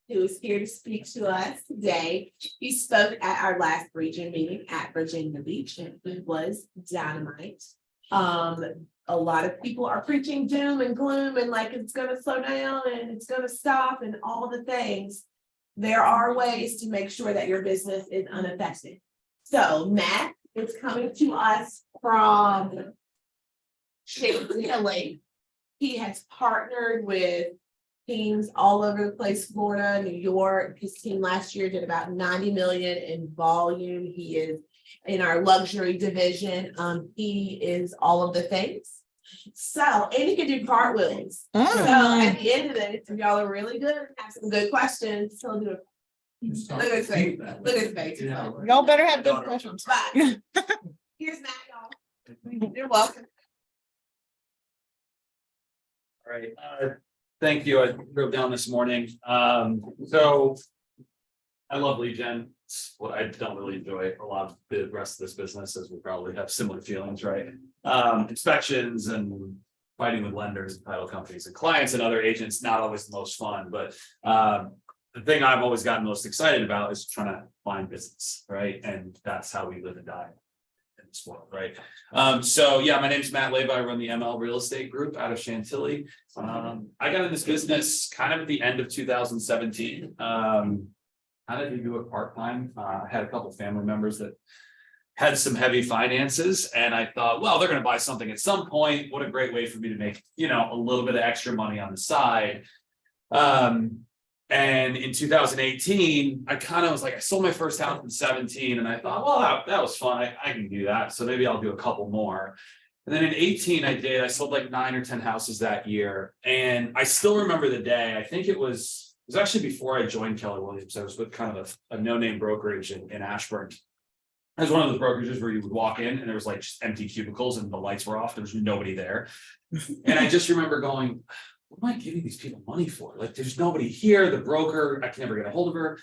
who is here to speak to us today. He spoke at our last region meeting at Virginia Beach, and he was dynamite. A lot of people are preaching doom and gloom and like it's gonna slow down and it's gonna stop and all the things. There are ways to make sure that your business is unaffected. So Matt is coming to us from Chantilly. He has partnered with teams all over the place, Florida, New York. His team last year did about 90 million in volume. He is in our luxury division. He is all of the things. So, and he can do cartwheels. So at the end of it, if y'all are really good, have some good questions, he'll do it. Look at his face. Look at his face. Y'all better have good questions. Bye. Here's Matt, y'all. You're welcome. All right, thank you. I drove down this morning. So I love lead gen. It's what I don't really enjoy a lot of the rest of this business, as we probably have similar feelings, right? Inspections and fighting with lenders and title companies and clients and other agents, not always the most fun, but the thing I've always gotten most excited about is trying to find business, right? And that's how we live and die in this world, right? So yeah, my name is Matt Levia. I run the ML Real Estate Group out of Chantilly. I got in this business kind of at the end of 2017. Kind of do it part-time. I had a couple of family members that had some heavy finances, and I thought, well, they're going to buy something at some point. What a great way for me to make, a little bit of extra money on the side. And in 2018, I kind of was like, I sold my first house in 17, and I thought, well, that was fun. I can do that. So maybe I'll do a couple more. And then in 18, I sold like 9 or 10 houses that year. And I still remember the day. I think it was actually before I joined Keller Williams. I was with kind of a no-name brokerage in Ashburn. It was one of those brokerages where you would walk in and there was like just empty cubicles and the lights were off. There was nobody there. And I just remember going, what am I giving these people money for? Like, there's nobody here. The broker, I can never get a hold of her.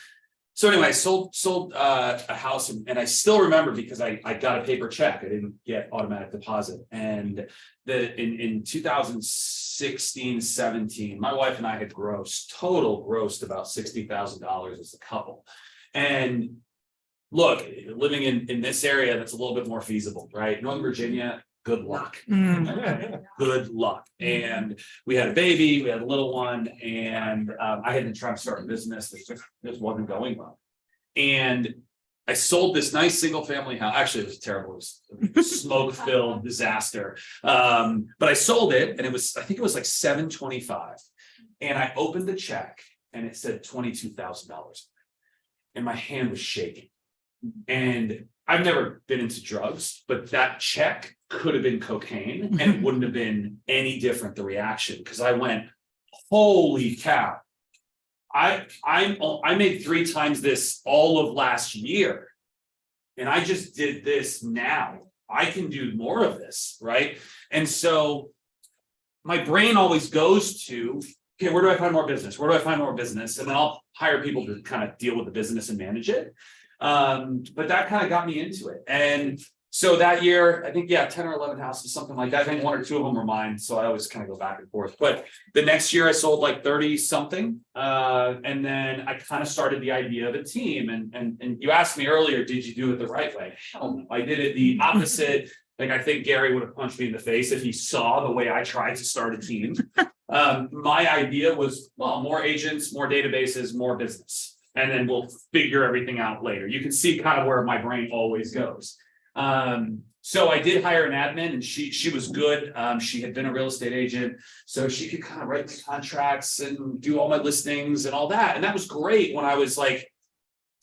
So anyway, I sold a house, and I still remember because I got a paper check. I didn't get automatic deposit. And in 2016, 17, my wife and I had grossed about $60,000 as a couple. And look, living in this area, that's a little bit more feasible, right? Northern Virginia, good luck. Good luck. And we had a baby, we had a little one, and I had been trying to start a business that just wasn't going well. And I sold this nice single family house. Actually, it was terrible. It was smoke-filled disaster. But I sold it, and I think it was like $725. And I opened the check and it said $22,000. And my hand was shaking. And I've never been into drugs, but that check could have been cocaine and it wouldn't have been any different, the reaction, because I went, holy cow. I made 3 times this all of last year. And I just did this now. I can do more of this, right? And so my brain always goes to, okay, where do I find more business? Where do I find more business? And then I'll hire people to kind of deal with the business and manage it. But that kind of got me into it. And so that year, I think, 10 or 11 houses, something like that. I think 1 or 2 of them were mine. So I always kind of go back and forth. But the next year I sold like 30 something. And then I kind of started the idea of a team. And you asked me earlier, did you do it the right way? Hell no, I did it the opposite. Like, I think Gary would have punched me in the face if he saw the way I tried to start a team. My idea was, well, more agents, more databases, more business. And then we'll figure everything out later. You can see kind of where my brain always goes. So I did hire an admin, and she was good. She had been a real estate agent, so she could kind of write the contracts and do all my listings and all that. And that was great when I was like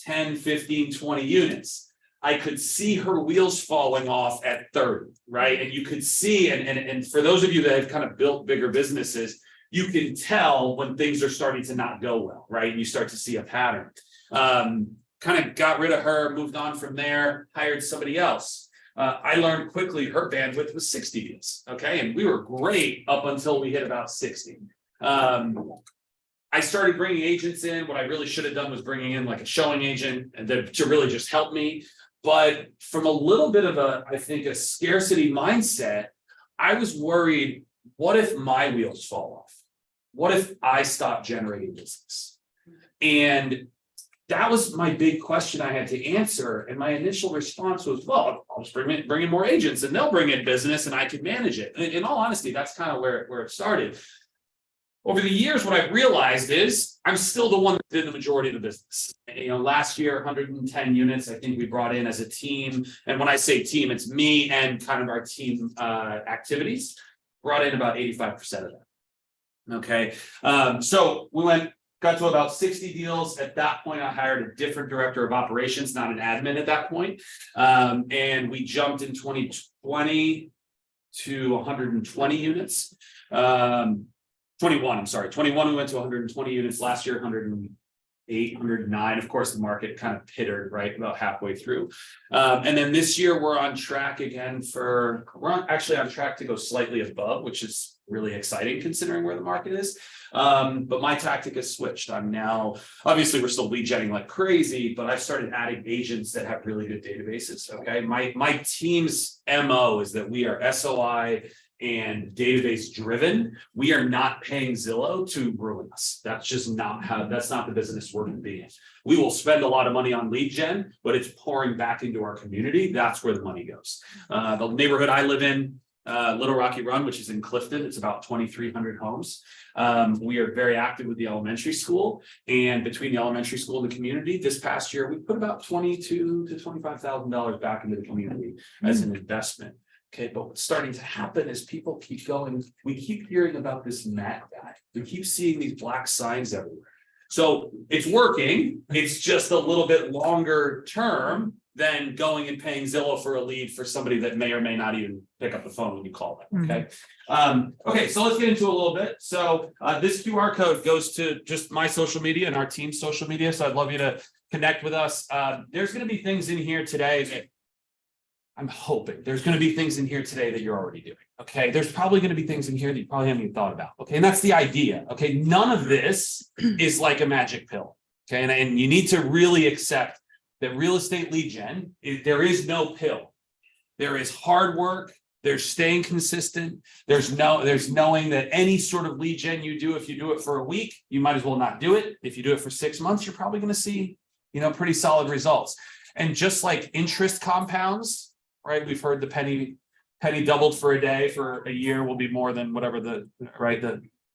10, 15, 20 units. I could see her wheels falling off at 30, right? And you could see, and for those of you that have kind of built bigger businesses, you can tell when things are starting to not go well, right? You start to see a pattern. Kind of got rid of her, moved on from there, hired somebody else. I learned quickly her bandwidth was 60 deals, okay? And we were great up until we hit about 60. I started bringing agents in. What I really should have done was bringing in like a showing agent to really just help me. But from a little bit of I think a scarcity mindset, I was worried, what if my wheels fall off? What if I stop generating business? And that was my big question I had to answer. And my initial response was, well, I'll just bring in more agents and they'll bring in business and I can manage it. And in all honesty, that's kind of where it started. Over the years, what I've realized is I'm still the one that did the majority of the business. Last year, 110 units, I think we brought in as a team. And when I say team, it's me and kind of our team activities, brought in about 85% of that. Okay. So we got to about 60 deals. At that point, I hired a different director of operations, not an admin at that point. And we jumped in 2020 to 120 units. 21, I'm sorry, 21, we went to 120 units last year, 108, 109. Of course, the market kind of pittered right about halfway through. And then this year we're on track again we're actually on track to go slightly above, which is really exciting considering where the market is. But my tactic has switched. I'm now, obviously we're still lead genning like crazy, but I've started adding agents that have really good databases. Okay. My team's MO is that we are SOI and database driven. We are not paying Zillow to ruin us. That's just not that's not the business we're going to be in. We will spend a lot of money on lead gen, but it's pouring back into our community. That's where the money goes. The neighborhood I live in, Little Rocky Run, which is in Clifton, it's about 2,300 homes. We are very active with the elementary school, and between the elementary school and the community, this past year, we put about $22,000 to $25,000 back into the community as an investment. Okay, but what's starting to happen is people keep going. We keep hearing about this Matt guy. We keep seeing these black signs everywhere. So it's working. It's just a little bit longer term than going and paying Zillow for a lead for somebody that may or may not even pick up the phone when you call them. Okay. Okay, so let's get into a little bit. So this QR code goes to just my social media and our team's social media. So I'd love you to connect with us. There's going to be things in here today that I'm hoping there's going to be things in here today that you're already doing. Okay. There's probably going to be things in here that you probably haven't even thought about. Okay. And that's the idea. Okay. None of this is like a magic pill. Okay. And you need to really accept that real estate lead gen, there is no pill. There is hard work. There's staying consistent. There's knowing that any sort of lead gen you do, if you do it for a week, you might as well not do it. If you do it for 6 months, you're probably going to see, pretty solid results. And just like interest compounds, right? We've heard the penny doubled for a day for a year will be more than whatever the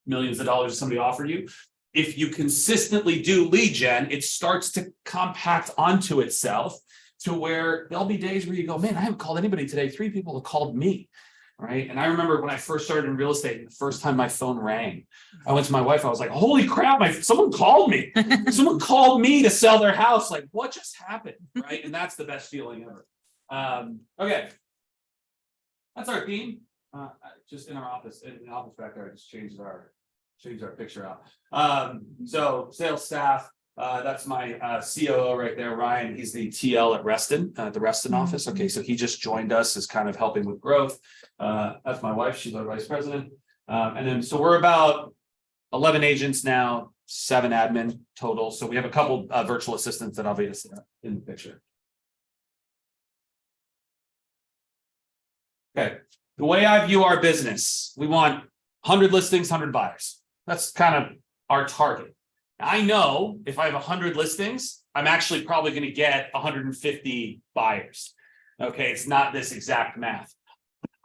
millions of dollars somebody offered you. If you consistently do lead gen, it starts to compact onto itself to where there'll be days where you go, man, I haven't called anybody today. 3 people have called me, right? And I remember when I first started in real estate, the first time my phone rang, I went to my wife. I was like, holy crap, someone called me. Someone called me to sell their house. Like, what just happened, right? And that's the best feeling ever. Okay, that's our theme. Just in our office, in the office back there, I just changed our picture out. So sales staff, that's my COO right there, Ryan. He's the TL at Reston, the Reston office. Okay, so he just joined us as kind of helping with growth. That's my wife, she's our vice president. And then so we're about 11 agents now, 7 admin total. So we have a couple virtual assistants that obviously in the picture. Okay, the way I view our business, we want 100 listings, 100 buyers. That's kind of our target. I know if I have 100 listings, I'm actually probably going to get 150 buyers. Okay, it's not this exact math.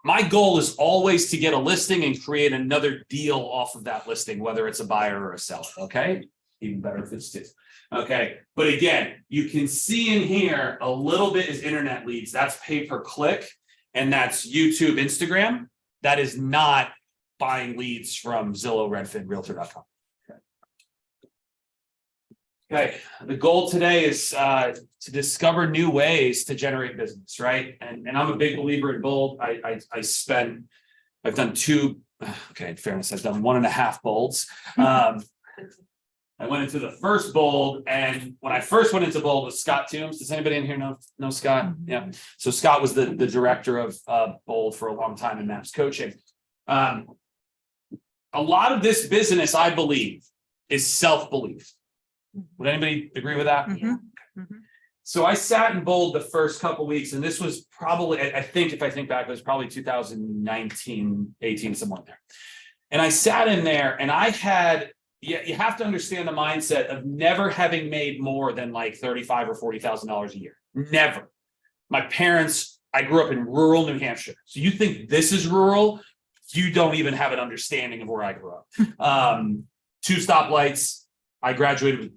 My goal is always to get a listing and create another deal off of that listing, whether it's a buyer or a seller. Okay, even better if it's 2. Okay, but again, you can see in here a little bit is internet leads. That's pay per click. And that's YouTube, Instagram. That is not buying leads from Zillow, Redfin, Realtor.com. Okay. The goal today is to discover new ways to generate business, right? And I'm a big believer in bold. I've done 2. Okay, in fairness, I've done 1.5 bolds. I went into the first bold, and when I first went into bold with Scott Toombs. Does anybody in here know Scott? Yeah. So Scott was the director of bold for a long time in Maps Coaching. A lot of this business, I believe, is self-belief. Would anybody agree with that? Mm-hmm. Mm-hmm. So I sat in bold the first couple of weeks, and this was probably, I think if I think back, it was probably 2019, 18, somewhere in there. And I sat in there and I had you have to understand the mindset of never having made more than like $35,000 or $40,000 a year. Never. My parents, I grew up in rural New Hampshire. So you think this is rural? You don't even have an understanding of where I grew up. 2 stoplights. I graduated with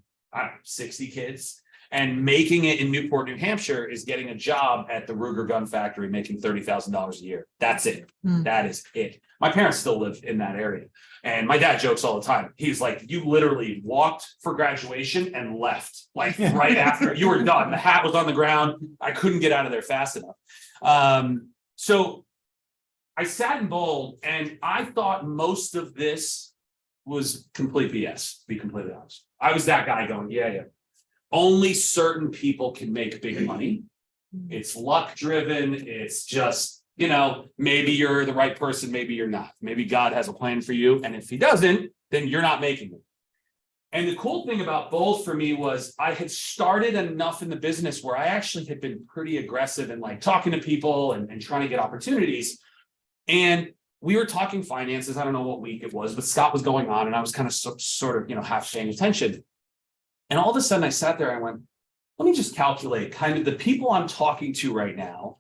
60 kids. And making it in Newport, New Hampshire is getting a job at the Ruger gun factory, making $30,000 a year. That's it. That is it. My parents still live in that area. And my dad jokes all the time. He's like, you literally walked for graduation and left, like right after you were done. The hat was on the ground. I couldn't get out of there fast enough. So I sat in Bold and I thought most of this was complete BS, to be completely honest. I was that guy going, yeah. Only certain people can make big money. It's luck driven. It's just, maybe you're the right person, maybe you're not. Maybe God has a plan for you. And if he doesn't, then you're not making it. And the cool thing about Bold for me was I had started enough in the business where I actually had been pretty aggressive in like talking to people and trying to get opportunities. And we were talking finances. I don't know what week it was, but Scott was going on and I was kind of sort of, half paying attention. And all of a sudden I sat there and I went, let me just calculate kind of the people I'm talking to right now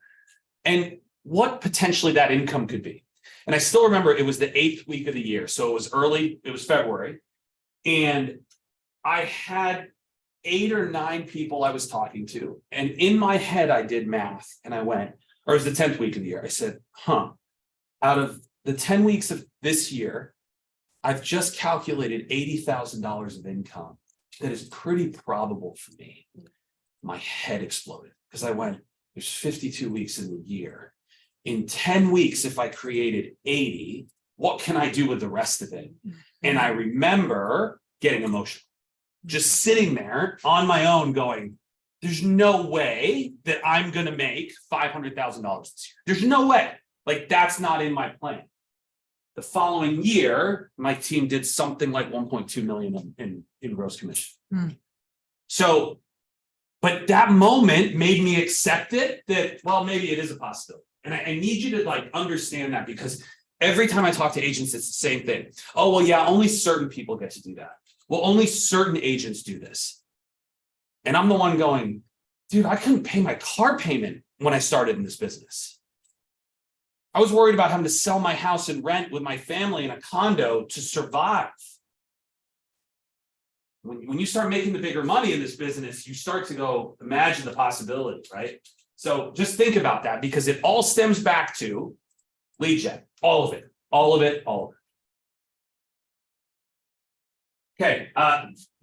and what potentially that income could be. And I still remember it was the 8th week of the year. So it was early, it was February. And I had 8 or 9 people I was talking to. And in my head, I did math and I went, or it was the 10th week of the year. I said, out of the 10 weeks of this year, I've just calculated $80,000 of income. That is pretty probable for me. My head exploded because I went, there's 52 weeks in the year. In 10 weeks, if I created 80, what can I do with the rest of it? And I remember getting emotional, just sitting there on my own going, there's no way that I'm going to make $500,000 this year. There's no way. Like, that's not in my plan. The following year, my team did something like 1.2 million in gross commission. So, but that moment made me accept it that, well, maybe it is a possibility. And I need you to like understand that because every time I talk to agents, it's the same thing. Oh, well, yeah, only certain people get to do that. Well, only certain agents do this. And I'm the one going, dude, I couldn't pay my car payment when I started in this business. I was worried about having to sell my house and rent with my family in a condo to survive. When you start making the bigger money in this business, you start to go, imagine the possibility, right? So just think about that because it all stems back to lead gen, all of it. Okay,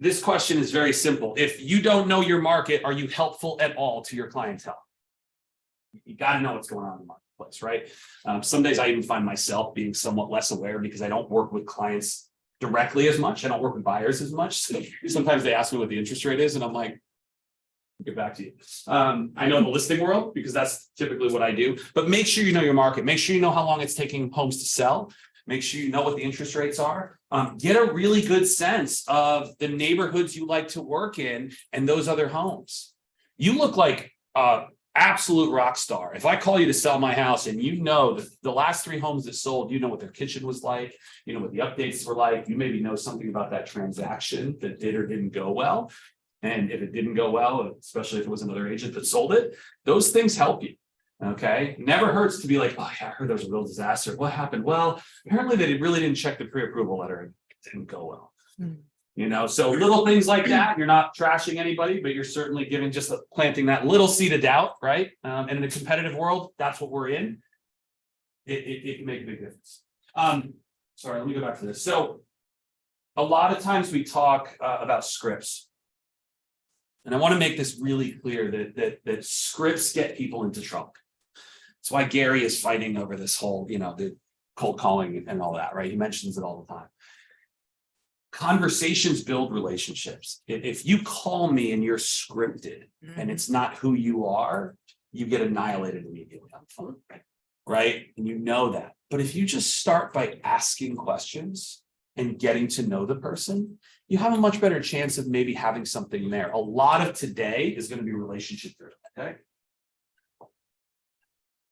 this question is very simple. If you don't know your market, are you helpful at all to your clientele? You got to know what's going on in the marketplace, right? Some days I even find myself being somewhat less aware because I don't work with clients directly as much. I don't work with buyers as much. So sometimes they ask me what the interest rate is and I'm like, I'll get back to you. I know the listing world because that's typically what I do, but make sure you know your market. Make sure you know how long it's taking homes to sell. Make sure you know what the interest rates are. Get a really good sense of the neighborhoods you like to work in and those other homes. You look like absolute rock star. If I call you to sell my house and you know that the last 3 homes that sold, you know what their kitchen was like, you know what the updates were like, you maybe know something about that transaction that did or didn't go well. And if it didn't go well, especially if it was another agent that sold it, those things help you. Okay. Never hurts to be like, oh yeah, I heard there was a real disaster. What happened? Well, apparently they really didn't check the pre-approval letter and it didn't go well. So little things like that, you're not trashing anybody, but you're certainly giving planting that little seed of doubt, right? And in a competitive world, that's what we're in. It can make a big difference. Sorry, let me go back to this. So a lot of times we talk about scripts. And I want to make this really clear that scripts get people into trouble. That's why Gary is fighting over this whole, the cold calling and all that, right? He mentions it all the time. Conversations build relationships. If you call me and you're scripted and it's not who you are, you get annihilated immediately on the phone, right? And you know that. But if you just start by asking questions and getting to know the person, you have a much better chance of maybe having something there. A lot of today is going to be relationship driven, okay?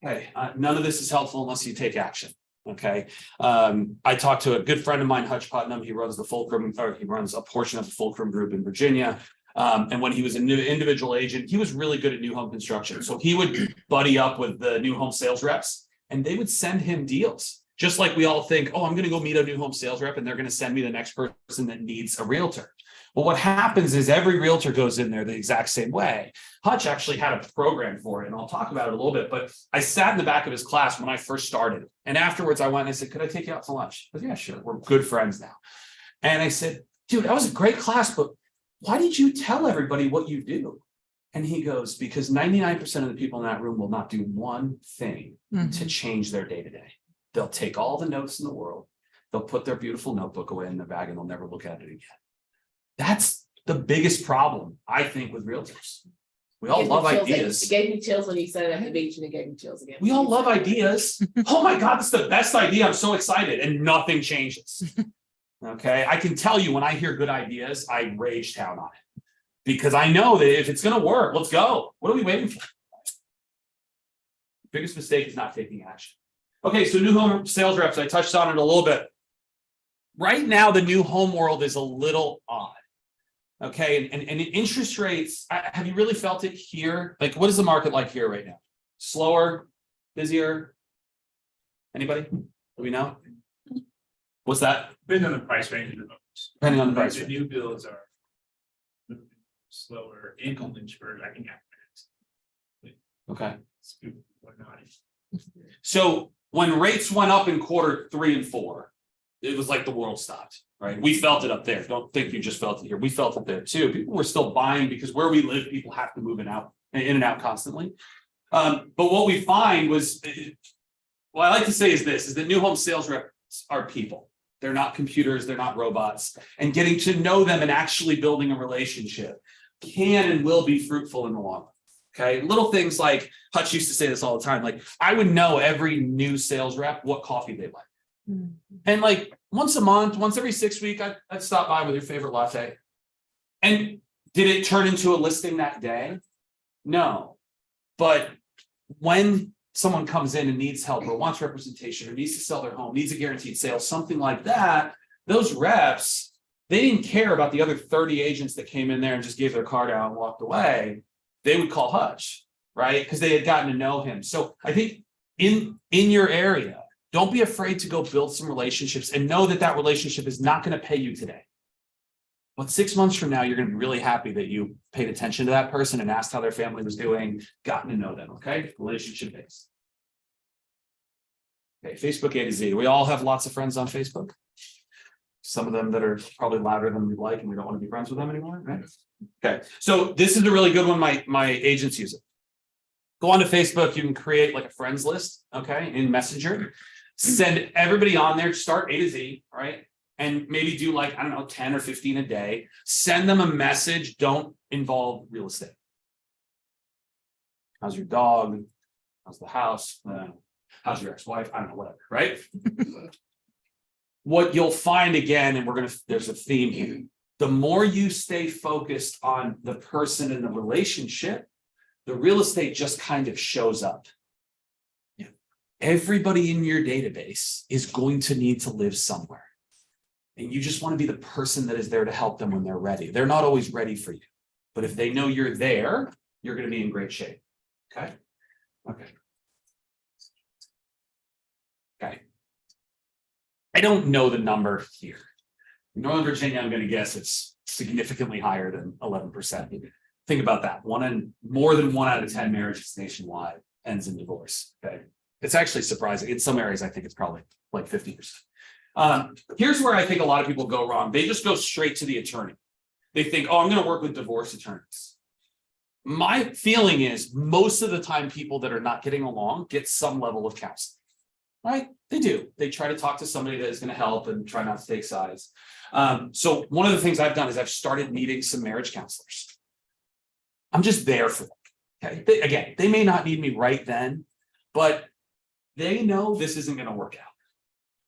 Okay, none of this is helpful unless you take action. Okay. I talked to a good friend of mine, Hutch Putnam. He runs he runs a portion of the Fulcrum Group in Virginia. And when he was an individual agent, he was really good at new home construction. So he would buddy up with the new home sales reps and they would send him deals. Just like we all think, oh, I'm going to go meet a new home sales rep and they're going to send me the next person that needs a realtor. Well, what happens is every realtor goes in there the exact same way. Hutch actually had a program for it, and I'll talk about it a little bit, but I sat in the back of his class when I first started. And afterwards I went and I said, could I take you out to lunch? He said, yeah, sure. We're good friends now. And I said, dude, that was a great class, but why did you tell everybody what you do? And he goes, because 99% of the people in that room will not do one thing to change their day-to-day. They'll take all the notes in the world. They'll put their beautiful notebook away in their bag and they'll never look at it again. That's the biggest problem, I think, with realtors. We all love ideas. It gave me chills when he said it at the beach, and it gave me chills again. We all love ideas. Oh my God, that's the best idea. I'm so excited. And nothing changes. Okay. I can tell you when I hear good ideas, I rage town on it. Because I know that if it's going to work, let's go. What are we waiting for? Biggest mistake is not taking action. Okay, so new home sales reps, I touched on it a little bit. Right now, the new home world is a little odd. Okay, and interest rates, have you really felt it here? Like, what is the market like here right now? Slower, busier? Anybody? Do we know? What's that? Depending on the price range of the homes. Depending on the price The range. new builds are slower income Lynchburg, I can get Okay. whatnot. So when rates went up in quarter 3 and 4, it was like the world stopped, right? We felt it up there. Don't think you just felt it here. We felt it there too. People were still buying because where we live, people have to move in and out constantly. But what we find was, what I like to say is this, is that new home sales reps are people. They're not computers, they're not robots. And getting to know them and actually building a relationship can and will be fruitful in the long run. Okay, little things like Hutch used to say this all the time. Like, I would know every new sales rep what coffee they like. And like once a month, once every 6 weeks, I'd stop by with your favorite latte. And did it turn into a listing that day? No. But when someone comes in and needs help or wants representation or needs to sell their home, needs a guaranteed sale, something like that, those reps, they didn't care about the other 30 agents that came in there and just gave their card out and walked away. They would call Hutch, right? Because they had gotten to know him. So I think in your area, don't be afraid to go build some relationships and know that that relationship is not going to pay you today. But 6 months from now, you're going to be really happy that you paid attention to that person and asked how their family was doing, gotten to know them, okay? Relationship based. Okay, Facebook A to Z. We all have lots of friends on Facebook. Some of them that are probably louder than we'd like, and we don't want to be friends with them anymore, right? Okay, so this is a really good one. My agents use it. Go onto Facebook. You can create like a friends list, okay, in Messenger. Send everybody on there. Start A to Z, right? And maybe do like, I don't know, 10 or 15 a day. Send them a message. Don't involve real estate. How's your dog? How's the house? How's your ex-wife? I don't know, whatever, right? What you'll find again, and there's a theme here. The more you stay focused on the person and the relationship, the real estate just kind of shows up. Yeah. Everybody in your database is going to need to live somewhere. And you just want to be the person that is there to help them when they're ready. They're not always ready for you. But if they know you're there, you're going to be in great shape. Okay. Okay. Okay. I don't know the number here. In Northern Virginia, I'm going to guess it's significantly higher than 11%. Think about that. More than 1 out of 10 marriages nationwide ends in divorce. Okay. It's actually surprising. In some areas, I think it's probably like 50%. Here's where I think a lot of people go wrong. They just go straight to the attorney. They think, oh, I'm going to work with divorce attorneys. My feeling is most of the time people that are not getting along get some level of counseling. Right? They do. They try to talk to somebody that is going to help and try not to take sides. So one of the things I've done is I've started meeting some marriage counselors. I'm just there for them. Okay. Again, they may not need me right then, but they know this isn't going to work out.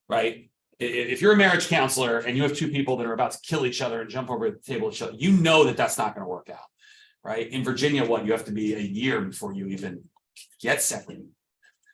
Right? If you're a marriage counselor and you have two people that are about to kill each other and jump over the table at each other, you know that that's not going to work out. Right? In Virginia, you have to be a year before you even get separated.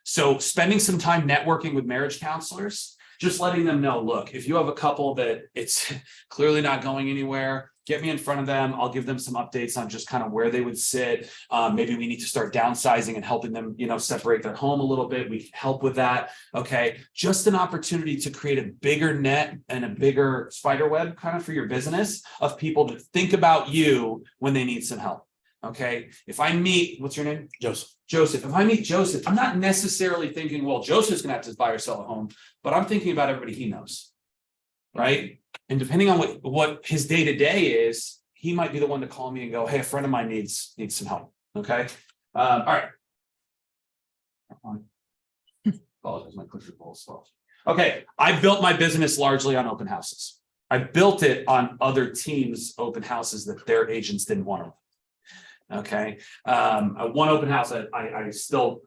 So spending some time networking with marriage counselors, just letting them know, look, if you have a couple that it's clearly not going anywhere, get me in front of them. I'll give them some updates on just kind of where they would sit. Maybe we need to start downsizing and helping them, separate their home a little bit. We help with that. Okay. Just an opportunity to create a bigger net and a bigger spider web kind of for your business of people that think about you when they need some help. Okay. If I meet, what's your name? Joseph. If I meet Joseph, I'm not necessarily thinking, well, Joseph's going to have to buy or sell a home, but I'm thinking about everybody he knows. Right. And depending on what his day-to-day is, he might be the one to call me and go, hey, a friend of mine needs some help. Okay. All right. Apologize, my clicker pull is slow. Okay. I built my business largely on open houses. I built it on other teams' open houses that their agents didn't want to. Okay. One open house, I still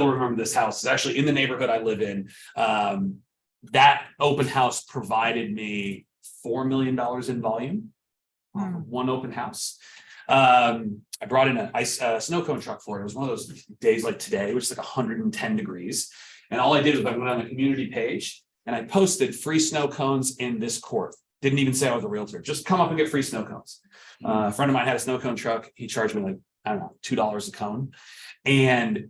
remember this house. It's actually in the neighborhood I live in. That open house provided me $4 million in volume. One open house. I brought in a snow cone truck for it. It was one of those days like today, which is like 110 degrees. And all I did was I went on the community page and I posted free snow cones in this court. Didn't even say I was a realtor. Just come up and get free snow cones. A friend of mine had a snow cone truck. He charged me like, I don't know, $2 a cone. And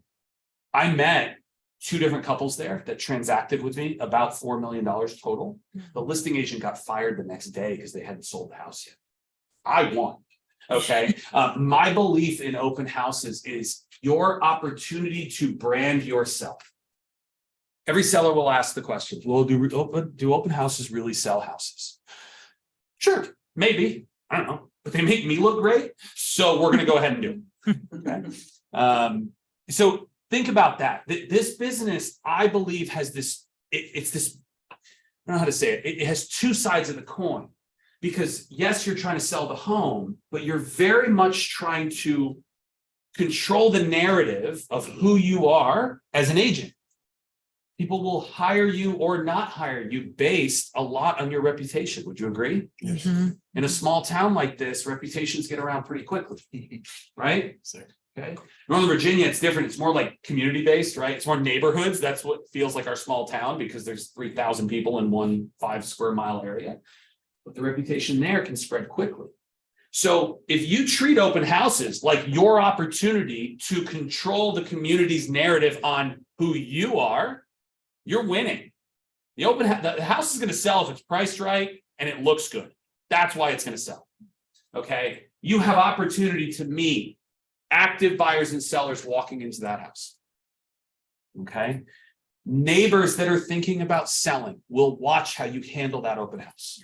I met 2 different couples there that transacted with me about $4 million total. The listing agent got fired the next day because they hadn't sold the house yet. I won. Okay. My belief in open houses is your opportunity to brand yourself. Every seller will ask the question, well, do open houses really sell houses? Sure, maybe. I don't know, but they make me look great. So we're going to go ahead and do it. Okay. So think about that. This business, I believe, has this, it's this, I don't know how to say it. It has 2 sides of the coin. Because yes, you're trying to sell the home, but you're very much trying to control the narrative of who you are as an agent. People will hire you or not hire you based a lot on your reputation. Would you agree? Yes. In a small town like this, reputations get around pretty quickly, right? Okay. Northern Virginia, it's different. It's more like community-based, right? It's more neighborhoods. That's what feels like our small town because there's 3,000 people in one 5 square mile area. But the reputation there can spread quickly. So if you treat open houses like your opportunity to control the community's narrative on who you are, you're winning. The house is going to sell if it's priced right and it looks good. That's why it's going to sell. Okay. You have opportunity to meet active buyers and sellers walking into that house. Okay. Neighbors that are thinking about selling will watch how you handle that open house.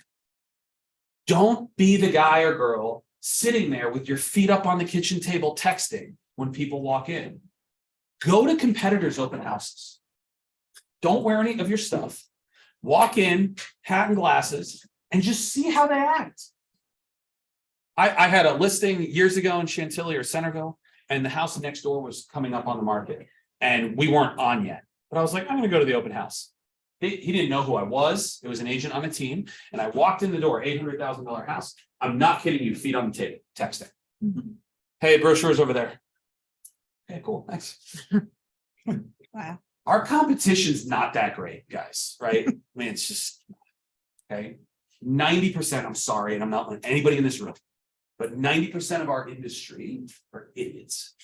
Don't be the guy or girl sitting there with your feet up on the kitchen table texting when people walk in. Go to competitors' open houses. Don't wear any of your stuff. Walk in, hat and glasses, and just see how they act. I had a listing years ago in Chantilly or Centerville, and the house next door was coming up on the market, and we weren't on yet. But I was like, I'm going to go to the open house. He didn't know who I was. It was an agent on a team. And I walked in the door, $800,000 house. I'm not kidding you, feet on the table, texting. Hey, brochure's over there. Okay, cool, thanks. Wow. Our competition's not that great, guys, right? I mean, it's just, okay. 90%, I'm sorry, and I'm not letting anybody in this room, but 90% of our industry are idiots.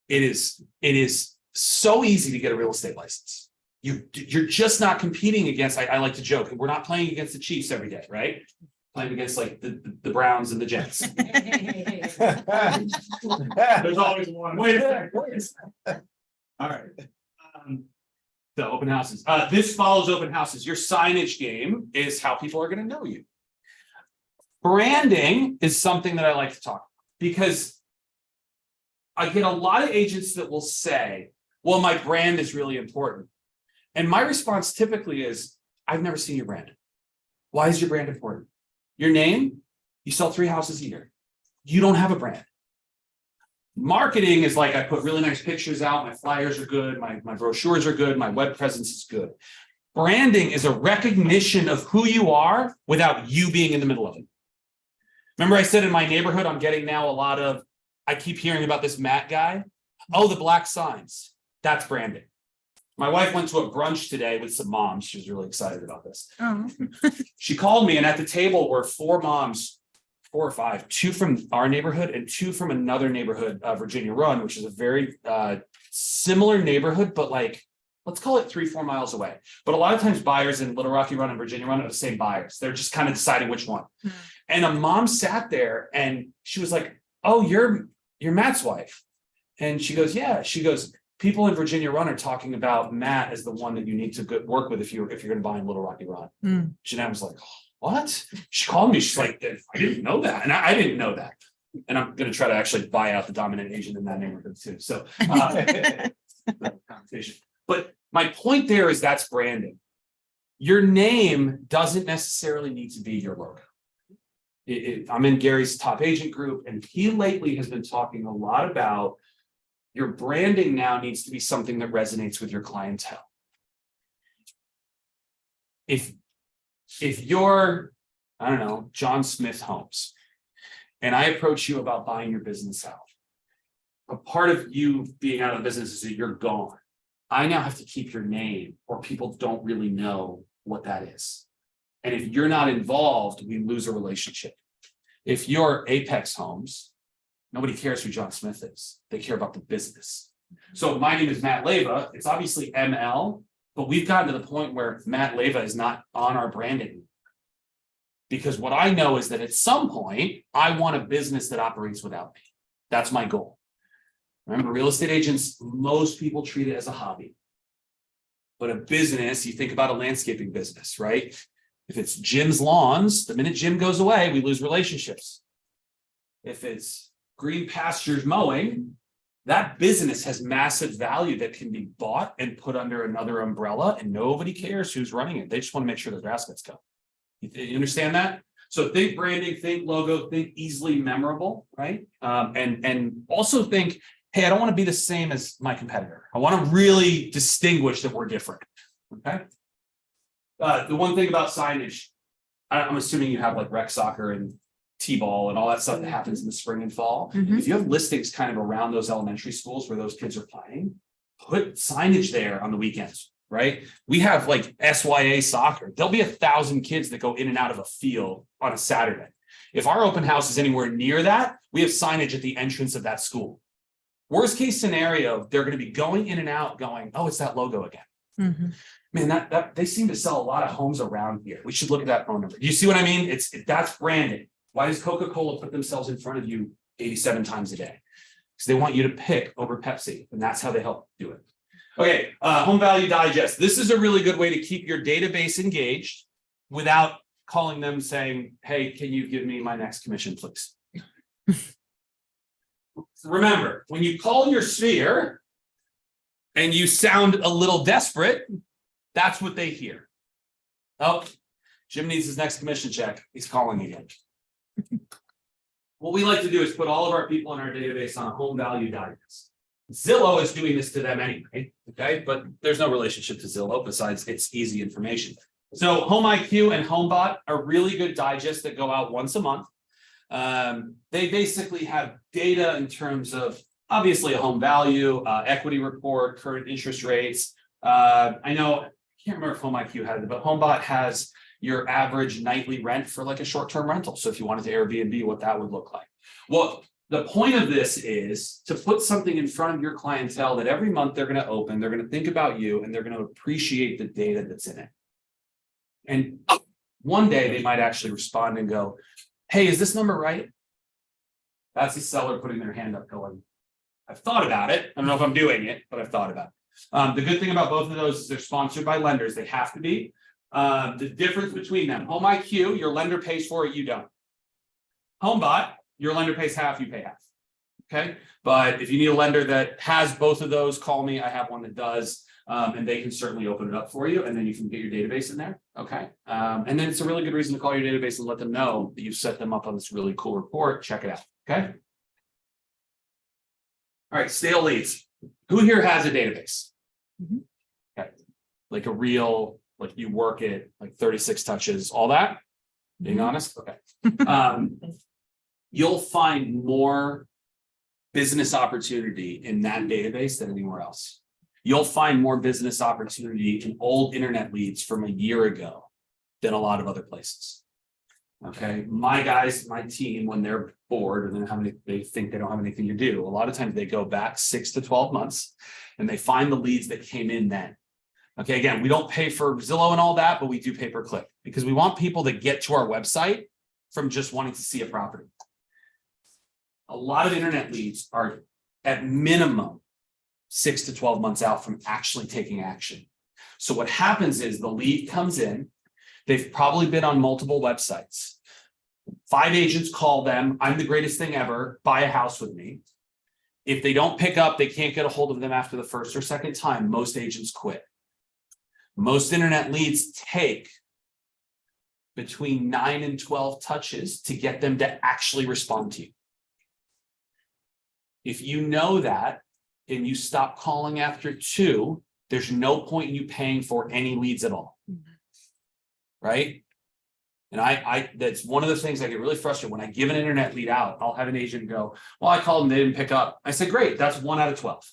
It is so easy to get a real estate license. You're just not competing against, I like to joke, we're not playing against the Chiefs every day, right? Playing against like the Browns and the Jets. There's always one. Wait a second. All right. The open houses. This follows open houses. Your signage game is how people are going to know you. Branding is something that I like to talk about because I get a lot of agents that will say, well, my brand is really important. And my response typically is, I've never seen your brand. Why is your brand important? Your name, you sell 3 houses a year. You don't have a brand. Marketing is like I put really nice pictures out, my flyers are good, my brochures are good, my web presence is good. Branding is a recognition of who you are without you being in the middle of it. Remember I said in my neighborhood, I'm getting now a lot of, I keep hearing about this Matt guy. Oh, the black signs. That's branding. My wife went to a brunch today with some moms. She was really excited about this. Oh. She called me, and at the table were 4 moms, 4 or 5, 2 from our neighborhood and 2 from another neighborhood, Virginia Run, which is a very similar neighborhood, but like, let's call it 3-4 miles away. But a lot of times buyers in Little Rocky Run and Virginia Run are the same buyers. They're just kind of deciding which one. And a mom sat there and she was like, "Oh, you're Matt's wife." And she goes, "Yeah." She goes, "People in Virginia Run are talking about Matt as the one that you need to work with if you're going to buy in Little Rocky Run." Jeanette was like, "What?" She called me. She's like, "I didn't know that," and I didn't know that. And I'm going to try to actually buy out the dominant Asian in that neighborhood too. So, conversation. But my point there is that's branding. Your name doesn't necessarily need to be your logo. I'm in Gary's top agent group, and he lately has been talking a lot about your branding now needs to be something that resonates with your clientele. If you're, I don't know, John Smith Homes, and I approach you about buying your business out, a part of you being out of the business is that you're gone. I now have to keep your name, or people don't really know what that is. And if you're not involved, we lose a relationship. If you're Apex Homes, nobody cares who John Smith is. They care about the business. So my name is Matt Leva. It's obviously ML, but we've gotten to the point where Matt Leva is not on our branding. Because what I know is that at some point, I want a business that operates without me. That's my goal. Remember, real estate agents, most people treat it as a hobby. But a business, you think about a landscaping business, right? If it's Jim's Lawns, the minute Jim goes away, we lose relationships. If it's Green Pastures Mowing, that business has massive value that can be bought and put under another umbrella, and nobody cares who's running it. They just want to make sure the grass gets cut. You understand that? So think branding, think logo, think easily memorable, right? And also think, hey, I don't want to be the same as my competitor. I want to really distinguish that we're different, okay? The one thing about signage, I'm assuming you have like rec soccer and T-ball and all that stuff that happens in the spring and fall. If you have listings kind of around those elementary schools where those kids are playing, put signage there on the weekends, right? We have like SYA soccer. There'll be 1,000 kids that go in and out of a field on a Saturday. If our open house is anywhere near that, we have signage at the entrance of that school. Worst case scenario, they're going to be going in and out going, "Oh, it's that logo again." Man, that they seem to sell a lot of homes around here. We should look at that phone number. You see what I mean? That's branding. Why does Coca-Cola put themselves in front of you 87 times a day? Because they want you to pick over Pepsi, and that's how they help do it. Okay, Home Value Digest. This is a really good way to keep your database engaged without calling them saying, "Hey, can you give me my next commission, please?" Remember, when you call your sphere and you sound a little desperate, that's what they hear. "Oh, Jim needs his next commission check. He's calling again." What we like to do is put all of our people in our database on a Home Value Digest. Zillow is doing this to them anyway, okay? But there's no relationship to Zillow besides it's easy information. So Home IQ and HomeBot are really good digests that go out once a month. They basically have data in terms of obviously a home value, equity report, current interest rates. I can't remember if Home IQ had it, but HomeBot has your average nightly rent for like a short-term rental. So if you wanted to Airbnb, what that would look like. Well, the point of this is to put something in front of your clientele that every month they're going to open, they're going to think about you, and they're going to appreciate the data that's in it. And one day they might actually respond and go, "Hey, is this number right?" That's the seller putting their hand up going, "I've thought about it. I don't know if I'm doing it, but I've thought about it." The good thing about both of those is they're sponsored by lenders. They have to be. The difference between them, Home IQ, your lender pays for it, you don't. HomeBot, your lender pays half, you pay half. Okay, but if you need a lender that has both of those, call me. I have one that does, and they can certainly open it up for you, and then you can get your database in there. Okay, and then it's a really good reason to call your database and let them know that you've set them up on this really cool report. Check it out. Okay. All right, stale leads. Who here has a database? Okay, like a real, like you work it, like 36 touches, all that? Being honest? Okay. You'll find more business opportunity in that database than anywhere else. You'll find more business opportunity in old internet leads from a year ago than a lot of other places. Okay, my guys, my team, when they're bored and they think they don't have anything to do, a lot of times they go back 6 to 12 months and they find the leads that came in then. Okay, again, we don't pay for Zillow and all that, but we do pay per click because we want people to get to our website from just wanting to see a property. A lot of internet leads are at minimum 6 to 12 months out from actually taking action. So what happens is the lead comes in, they've probably been on multiple websites. 5 agents call them, I'm the greatest thing ever, buy a house with me. If they don't pick up, they can't get a hold of them after the first or second time, most agents quit. Most internet leads take between 9 and 12 touches to get them to actually respond to you. If you know that and you stop calling after 2, there's no point in you paying for any leads at all. Right? And I that's one of the things I get really frustrated when I give an internet lead out. I'll have an agent go, well, I called them, they didn't pick up. I said, great, that's 1 out of 12.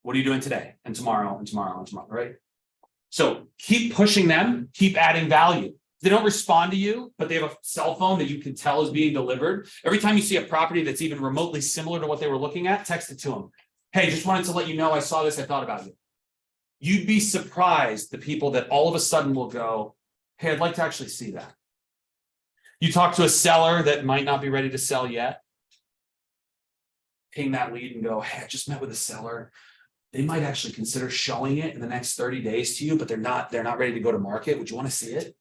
What are you doing today? And tomorrow, and tomorrow, and tomorrow, right? So keep pushing them, keep adding value. They don't respond to you, but they have a cell phone that you can tell is being delivered. Every time you see a property that's even remotely similar to what they were looking at, text it to them. Hey, just wanted to let you know I saw this, I thought about you. You'd be surprised the people that all of a sudden will go, hey, I'd like to actually see that. You talk to a seller that might not be ready to sell yet. Ping that lead and go, hey, I just met with a seller. They might actually consider showing it in the next 30 days to you, but they're not ready to go to market. Would you want to see it?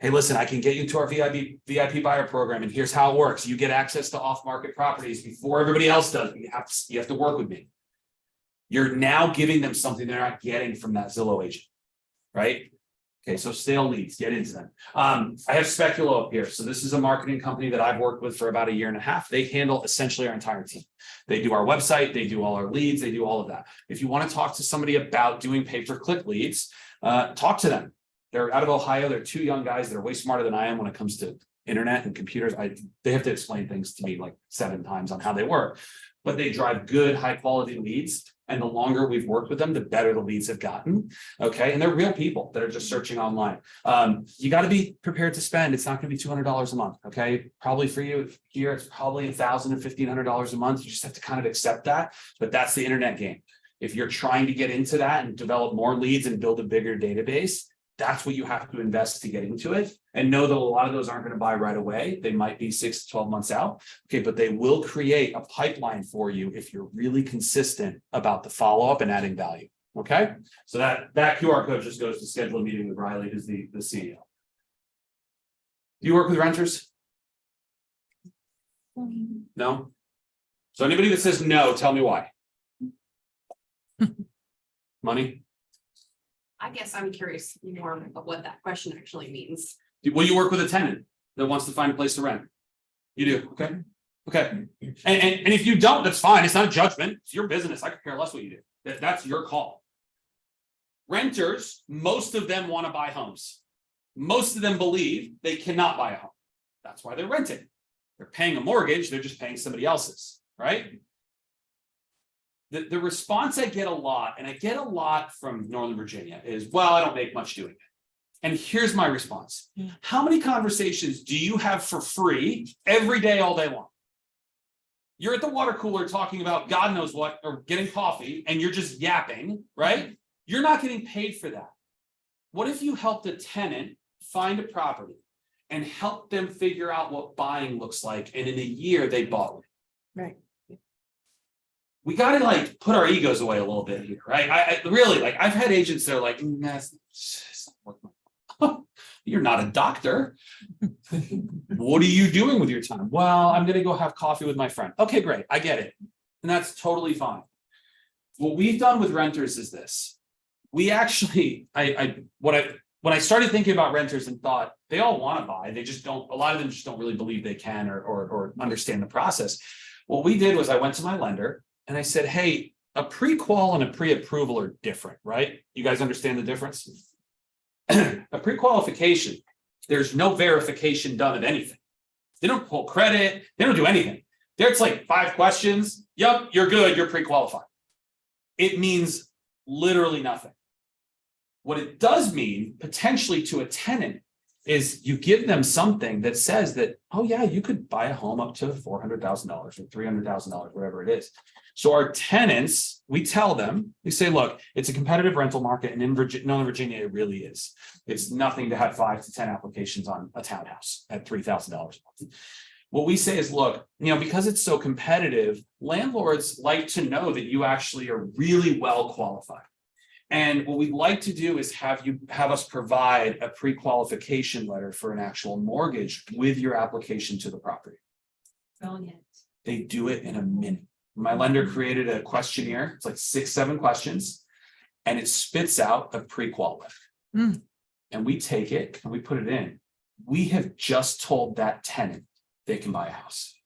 Hey, listen, I can get you to our VIP buyer program, and here's how it works. You get access to off-market properties before everybody else does. You have to work with me. You're now giving them something they're not getting from that Zillow agent, right? Okay, so sale leads, get into them. I have Speculo up here. So this is a marketing company that I've worked with for about 1.5 years. They handle essentially our entire team. They do our website, they do all our leads, they do all of that. If you want to talk to somebody about doing pay-per-click leads, talk to them. They're out of Ohio. They're 2 young guys that are way smarter than I am when it comes to internet and computers. They have to explain things to me like 7 times on how they work, but they drive good, high quality leads. And the longer we've worked with them, the better the leads have gotten. Okay. And they're real people that are just searching online. You got to be prepared to spend. It's not going to be $200 a month. Okay. Probably for you here, it's probably $1,000 and $1,500 a month. You just have to kind of accept that. But that's the internet game. If you're trying to get into that and develop more leads and build a bigger database, that's what you have to invest to get into it, and know that a lot of those aren't going to buy right away. They might be 6 to 12 months out. Okay, but they will create a pipeline for you if you're really consistent about the follow-up and adding value. Okay, so that QR code just goes to schedule a meeting with Riley, who's the CEO. Do you work with renters? No? So anybody that says no, tell me why. Money? I guess I'm curious more of what that question actually means. Will you work with a tenant that wants to find a place to rent? You do, okay? Okay. And if you don't, that's fine. It's not a judgment. It's your business. I could care less what you do. That's your call. Renters, most of them want to buy homes. Most of them believe they cannot buy a home. That's why they're renting. They're paying a mortgage. They're just paying somebody else's, right? The response I get a lot, and I get a lot from Northern Virginia, is, well, I don't make much doing it. And here's my response. How many conversations do you have for free every day, all day long? You're at the water cooler talking about God knows what, or getting coffee, and you're just yapping, right? You're not getting paid for that. What if you helped a tenant find a property and help them figure out what buying looks like, and in a year they bought one? Right. We got to like put our egos away a little bit here, right? I really, like, I've had agents that are like, you're not a doctor. What are you doing with your time? Well, I'm going to go have coffee with my friend. Okay, great. I get it. And that's totally fine. What we've done with renters is this. We actually, when I started thinking about renters and thought they all want to buy, they just don't, a lot of them just don't really believe they can or understand the process. What we did was I went to my lender and I said, hey, a pre-qual and a pre-approval are different, right? You guys understand the difference? A pre-qualification, there's no verification done of anything. They don't pull credit. They don't do anything. There's like 5 questions. Yep, you're good. You're pre-qualified. it means literally nothing. What it does mean potentially to a tenant is you give them something that says that, oh yeah, you could buy a home up to $400,000 or $300,000, whatever it is. So our tenants, we tell them, we say, look, it's a competitive rental market, and in Northern Virginia, it really is. It's nothing to have 5 to 10 applications on a townhouse at $3,000 a month. What we say is, look, because it's so competitive, landlords like to know that you actually are really well qualified. And what we'd like to do is have us provide a pre-qualification letter for an actual mortgage with your application to the property. Brilliant. They do it in a minute. My lender created a questionnaire. It's like 6-7 questions, and it spits out a pre-qual letter. And we take it and we put it in. We have just told that tenant they can buy a house.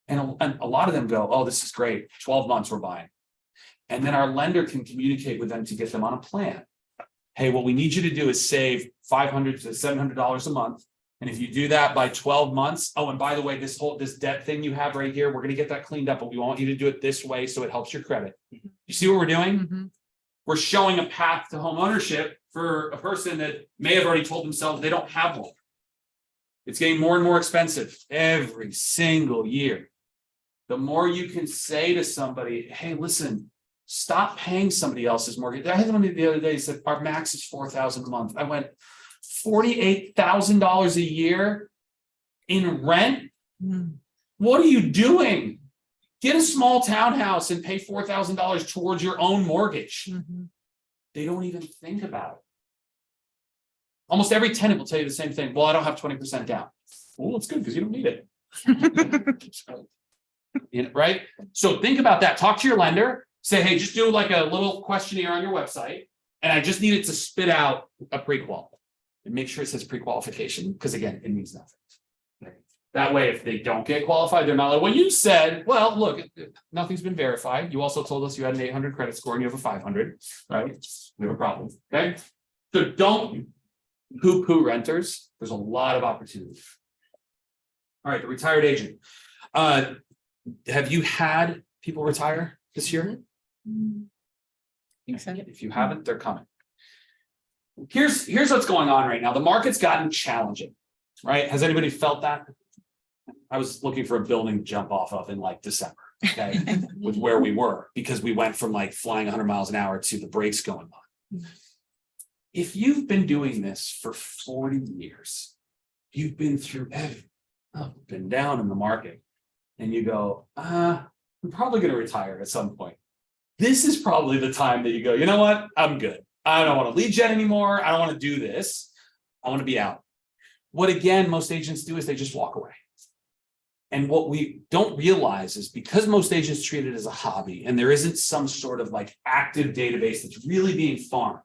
And a lot of them go, oh, this is great. 12 months we're buying. And then our lender can communicate with them to get them on a plan. Hey, what we need you to do is save $500 to $700 a month. And if you do that by 12 months, oh, and by the way, this debt thing you have right here, we're going to get that cleaned up, but we want you to do it this way so it helps your credit. You see what we're doing? We're showing a path to home ownership for a person that may have already told themselves they don't have one. It's getting more and more expensive every single year. The more you can say to somebody, hey, listen, stop paying somebody else's mortgage. I had somebody the other day said our max is $4,000 a month. I went, $48,000 a year in rent? What are you doing? Get a small townhouse and pay $4,000 towards your own mortgage. They don't even think about it. Almost every tenant will tell you the same thing. Well, I don't have 20% down. Well, it's good because you don't need it. Right? So think about that. Talk to your lender. Say, hey, just do like a little questionnaire on your website, and I just need it to spit out a pre-qual. And make sure it says pre-qualification, because again, it means nothing. That way, if they don't get qualified, they're not like, well, you said, well, look, nothing's been verified. You also told us you had an 800 credit score and you have a 500, right? We have a problem, okay? So don't poo-poo renters. There's a lot of opportunity. All right, the retired agent. Have you had people retire this year? If you haven't, they're coming. Here's what's going on right now. The market's gotten challenging, right? Has anybody felt that? I was looking for a building to jump off of in like December, okay, with where we were, because we went from like flying 100 miles an hour to the brakes going on. If you've been doing this for 40 years, you've been through every up and down in the market, and you go, I'm probably going to retire at some point. This is probably the time that you go, you know what? I'm good. I don't want to lead gen anymore. I don't want to do this. I want to be out. What again, most agents do is they just walk away. And what we don't realize is because most agents treat it as a hobby and there isn't some sort of like active database that's really being farmed,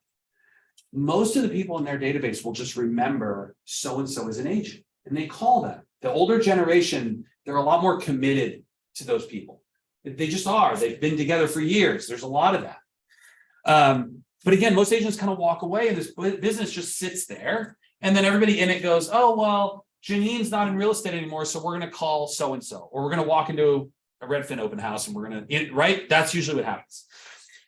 most of the people in their database will just remember so-and-so as an agent and they call them. The older generation, they're a lot more committed to those people. They just are. They've been together for years. There's a lot of that. But again, most agents kind of walk away and this business just sits there. And then everybody in it goes, oh, well, Janine's not in real estate anymore, so we're going to call so-and-so. Or we're going to walk into a Redfin open house and we're going to, right? That's usually what happens.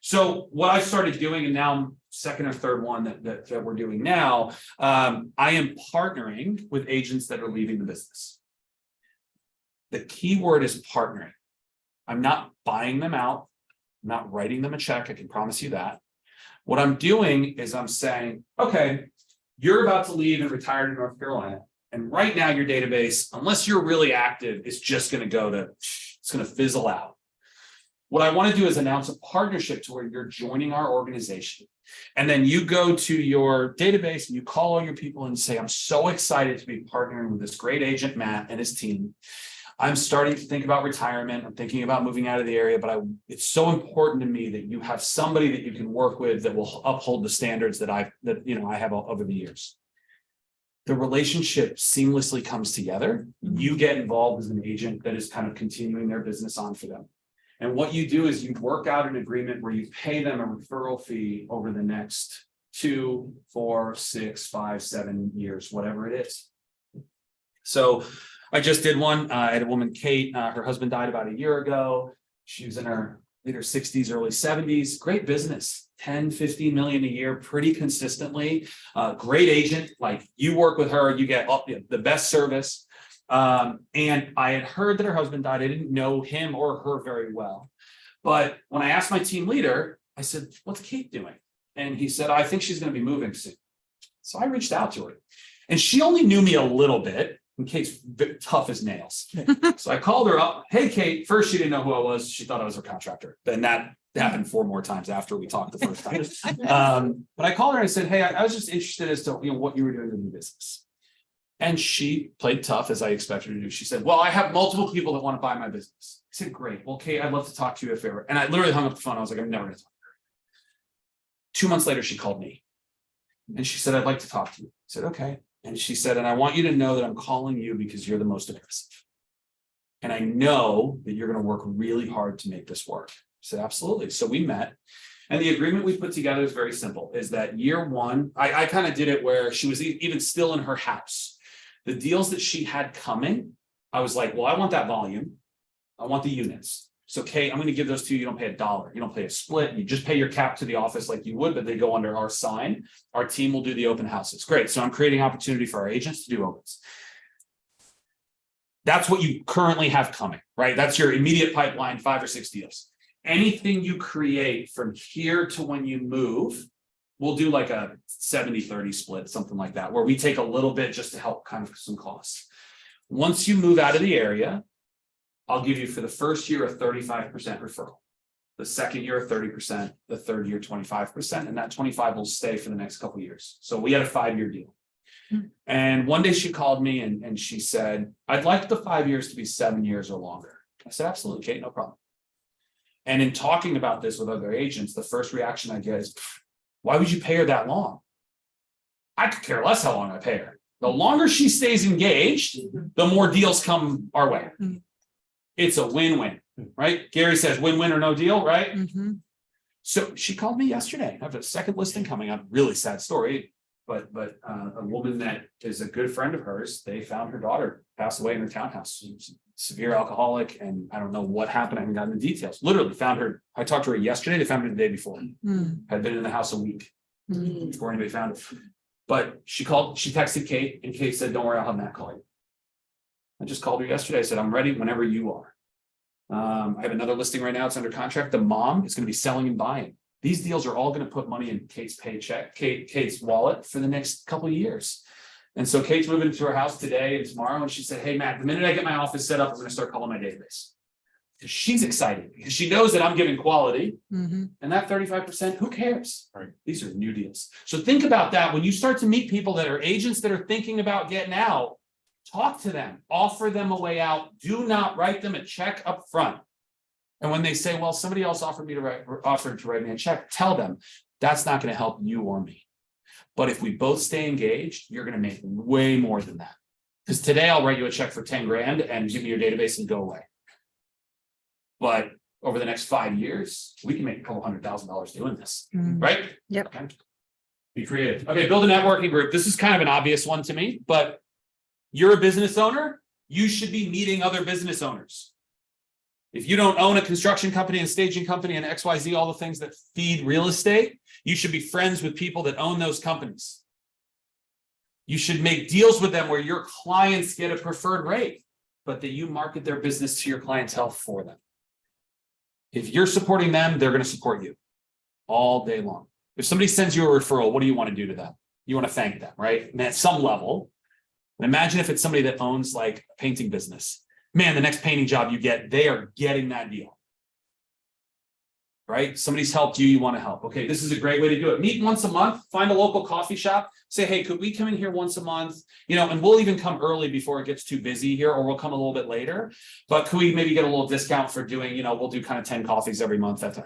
So what I started doing, and now I'm second or third one that we're doing now, I am partnering with agents that are leaving the business. The key word is partnering. I'm not buying them out. I'm not writing them a check. I can promise you that. What I'm doing is I'm saying, okay, you're about to leave and retire to North Carolina. And right now your database, unless you're really active, is just going to it's going to fizzle out. What I want to do is announce a partnership to where you're joining our organization. And then you go to your database and you call all your people and say, I'm so excited to be partnering with this great agent, Matt, and his team. I'm starting to think about retirement. I'm thinking about moving out of the area, but it's so important to me that you have somebody that you can work with that will uphold the standards that I have over the years. The relationship seamlessly comes together. You get involved as an agent that is kind of continuing their business on for them. And what you do is you work out an agreement where you pay them a referral fee over the next 2, 4, 6, 5, 7 years, whatever it is. So I just did one. I had a woman, Kate, her husband died about a year ago. She was in her later 60s, early 70s, great business, 10, 15 million a year, pretty consistently. Great agent, like you work with her, you get the best service. And I had heard that her husband died. I didn't know him or her very well. But when I asked my team leader, I said, what's Kate doing? And he said, I think she's going to be moving soon. So I reached out to her and she only knew me a little bit. And Kate's tough as nails. So I called her up. Hey, Kate. First, she didn't know who I was. She thought I was her contractor. Then that happened 4 more times after we talked the first time. But I called her and I said, hey, I was just interested as to what you were doing in the business. And she played tough as I expected her to do. She said, well, I have multiple people that want to buy my business. I said, great. Well, Kate, I'd love to talk to you if ever. And I literally hung up the phone. I was like, I'm never going to talk to her. 2 months later, she called me. And she said, I'd like to talk to you. I said, okay. And she said, and I want you to know that I'm calling you because you're the most aggressive. And I know that you're going to work really hard to make this work. I said, absolutely. So we met. And the agreement we put together is very simple, is that year one, I kind of did it where she was even still in her house. The deals that she had coming, I was like, well, I want that volume. I want the units. So, Kate, I'm going to give those to you. You don't pay $1. You don't pay a split. You just pay your cap to the office like you would, but they go under our sign. Our team will do the open houses. Great. So I'm creating opportunity for our agents to do opens. That's what you currently have coming, right? That's your immediate pipeline, 5 or 6 deals. Anything you create from here to when you move, we'll do like a 70-30 split, something like that, where we take a little bit just to help kind of some costs. Once you move out of the area, I'll give you for the first year a 35% referral, the second year 30%, the third year 25%, and that 25 will stay for the next couple of years. So we had a 5-year deal. And one day she called me and she said, I'd like the 5 years to be 7 years or longer. I said, absolutely, Kate, no problem. And in talking about this with other agents, the first reaction I get is, why would you pay her that long? I could care less how long I pay her. The longer she stays engaged, the more deals come our way. It's a win-win, right? Gary says win-win or no deal, right? So she called me yesterday. I have a second listing coming up. Really sad story, but a woman that is a good friend of hers, they found her daughter passed away in her townhouse. She was severe alcoholic, and I don't know what happened. I haven't gotten the details. Literally found her. I talked to her yesterday. They found her the day before. Had been in the house a week before anybody found her. But she texted Kate, and Kate said, don't worry, I'll have Matt call you. I just called her yesterday. I said, I'm ready whenever you are. I have another listing right now. It's under contract. The mom is going to be selling and buying. These deals are all going to put money in Kate's paycheck, Kate's wallet for the next couple of years. And so Kate's moving into her house today and tomorrow. And she said, hey, Matt, the minute I get my office set up, I'm going to start calling my database. She's excited because she knows that I'm giving quality. And that 35%, who cares? Right. These are new deals. So think about that. When you start to meet people that are agents that are thinking about getting out, talk to them, offer them a way out. Do not write them a check up front. And when they say, well, somebody else offered to write me a check, tell them that's not going to help you or me. But if we both stay engaged, you're going to make way more than that. Because today I'll write you a check for 10 grand and give me your database and go away. But over the next 5 years, we can make a couple $100,000 doing this, right? Yep. Okay. Be creative. Okay, build a networking group. This is kind of an obvious one to me, but you're a business owner, you should be meeting other business owners. If you don't own a construction company and staging company and XYZ, all the things that feed real estate, you should be friends with people that own those companies. You should make deals with them where your clients get a preferred rate, but that you market their business to your clientele for them. If you're supporting them, they're going to support you all day long. If somebody sends you a referral, what do you want to do to them? You want to thank them, right? And at some level, and imagine if it's somebody that owns like a painting business. Man, the next painting job you get, they are getting that deal. Right? Somebody's helped you, you want to help. Okay, this is a great way to do it. Meet once a month, find a local coffee shop, say, hey, could we come in here once a month? You know, and we'll even come early before it gets too busy here, or we'll come a little bit later. But could we maybe get a little discount for doing, you know, we'll do kind of 10 coffees every month. That's it.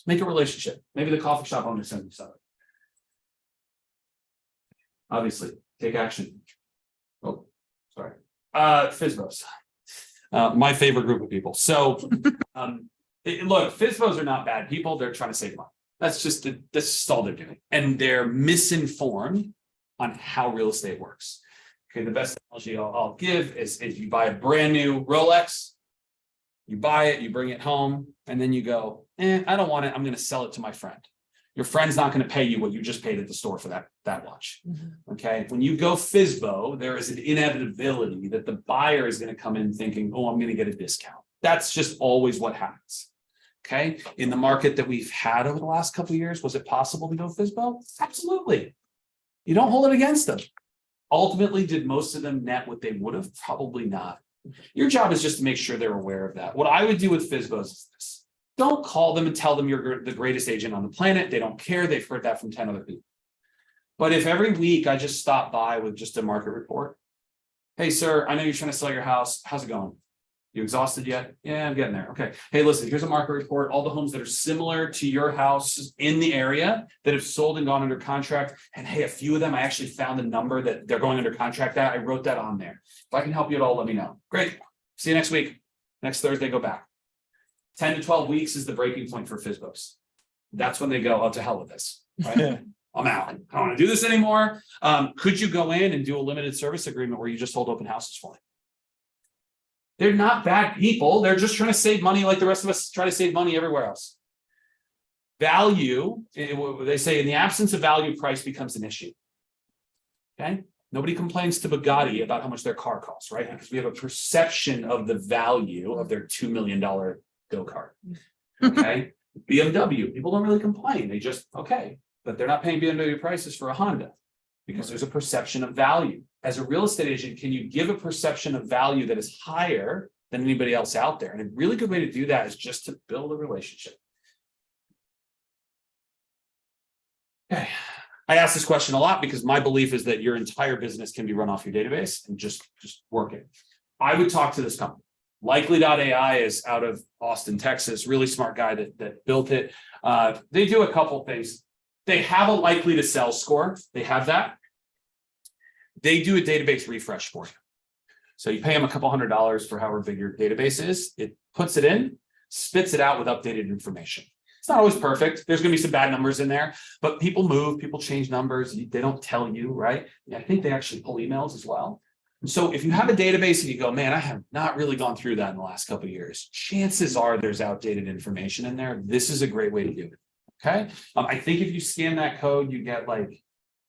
Make a relationship. Maybe the coffee shop owner sends you something. Obviously, take action. Oh, sorry. FSBOs. My favorite group of people. So look, FSBOs are not bad people. They're trying to save money. That's just all they're doing. And they're misinformed on how real estate works. Okay, the best analogy I'll give is if you buy a brand new Rolex, You buy it, you bring it home, and then you go, I don't want it. I'm going to sell it to my friend. Your friend's not going to pay you what you just paid at the store for that watch. Okay. When you go FSBO, there is an inevitability that the buyer is going to come in thinking, oh, I'm going to get a discount. That's just always what happens. Okay. In the market that we've had over the last couple of years, was it possible to go FSBO? Absolutely. You don't hold it against them. Ultimately, did most of them net what they would have? Probably not. Your job is just to make sure they're aware of that. What I would do with FSBOs is this. Don't call them and tell them you're the greatest agent on the planet. They don't care. They've heard that from 10 other people. But if every week I just stop by with just a market report. Hey, sir, I know you're trying to sell your house. How's it going? You exhausted yet? Yeah, I'm getting there. Okay. Hey, listen, here's a market report. All the homes that are similar to your house in the area that have sold and gone under contract. And hey, a few of them, I actually found the number that they're going under contract at. I wrote that on there. If I can help you at all, let me know. Great. See you next week. Next Thursday, go back. 10 to 12 weeks is the breaking point for FSBOs. That's when they go, oh, to hell with this. Right? I'm out. I don't want to do this anymore. Could you go in and do a limited service agreement where you just hold open houses for me? They're not bad people. They're just trying to save money like the rest of us try to save money everywhere else. Value, they say in the absence of value, price becomes an issue. Okay. Nobody complains to Bugatti about how much their car costs, right? Because we have a perception of the value of their $2 million go-kart. Okay. BMW, people don't really complain. They just, okay, but they're not paying BMW prices for a Honda because there's a perception of value. As a real estate agent, can you give a perception of value that is higher than anybody else out there? And a really good way to do that is just to build a relationship. Okay. I ask this question a lot because my belief is that your entire business can be run off your database and just work it. I would talk to this company. Likely.ai is out of Austin, Texas, really smart guy that built it. They do a couple things. They have a likely to sell score. They have that. They do a database refresh for you. So you pay them a couple $100 for however big your database is. It puts it in, spits it out with updated information. It's not always perfect. There's going to be some bad numbers in there, but people move, people change numbers. They don't tell you, right? I think they actually pull emails as well. And so if you have a database and you go, man, I have not really gone through that in the last couple of years, chances are there's outdated information in there. This is a great way to do it. Okay. I think if you scan that code, you get like,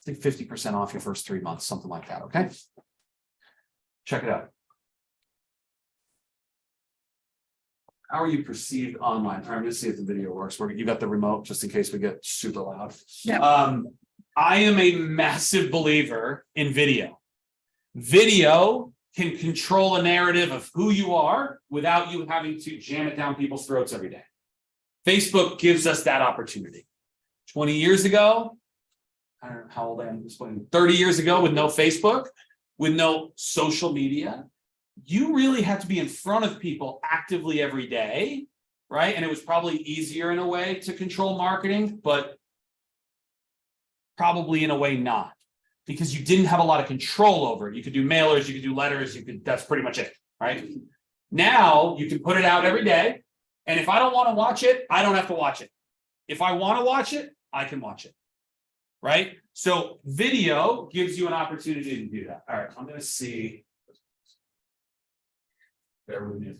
I think 50% off your first 3 months, something like that. Okay. Check it out. How are you perceived online? I'm going to see if the video works. You got the remote just in case we get super loud. Yep. I am a massive believer in video. Video can control a narrative of who you are without you having to jam it down people's throats every day. Facebook gives us that opportunity. 20 years ago, I don't know how old I am, 30 years ago with no Facebook, with no social media, you really had to be in front of people actively every day, right? And it was probably easier in a way to control marketing, but probably in a way not, because you didn't have a lot of control over it. You could do mailers, you could do letters, that's pretty much it, right? Now you can put it out every day. And if I don't want to watch it, I don't have to watch it. If I want to watch it, I can watch it, right? So video gives you an opportunity to do that. All right, I'm going to see. Bear with me.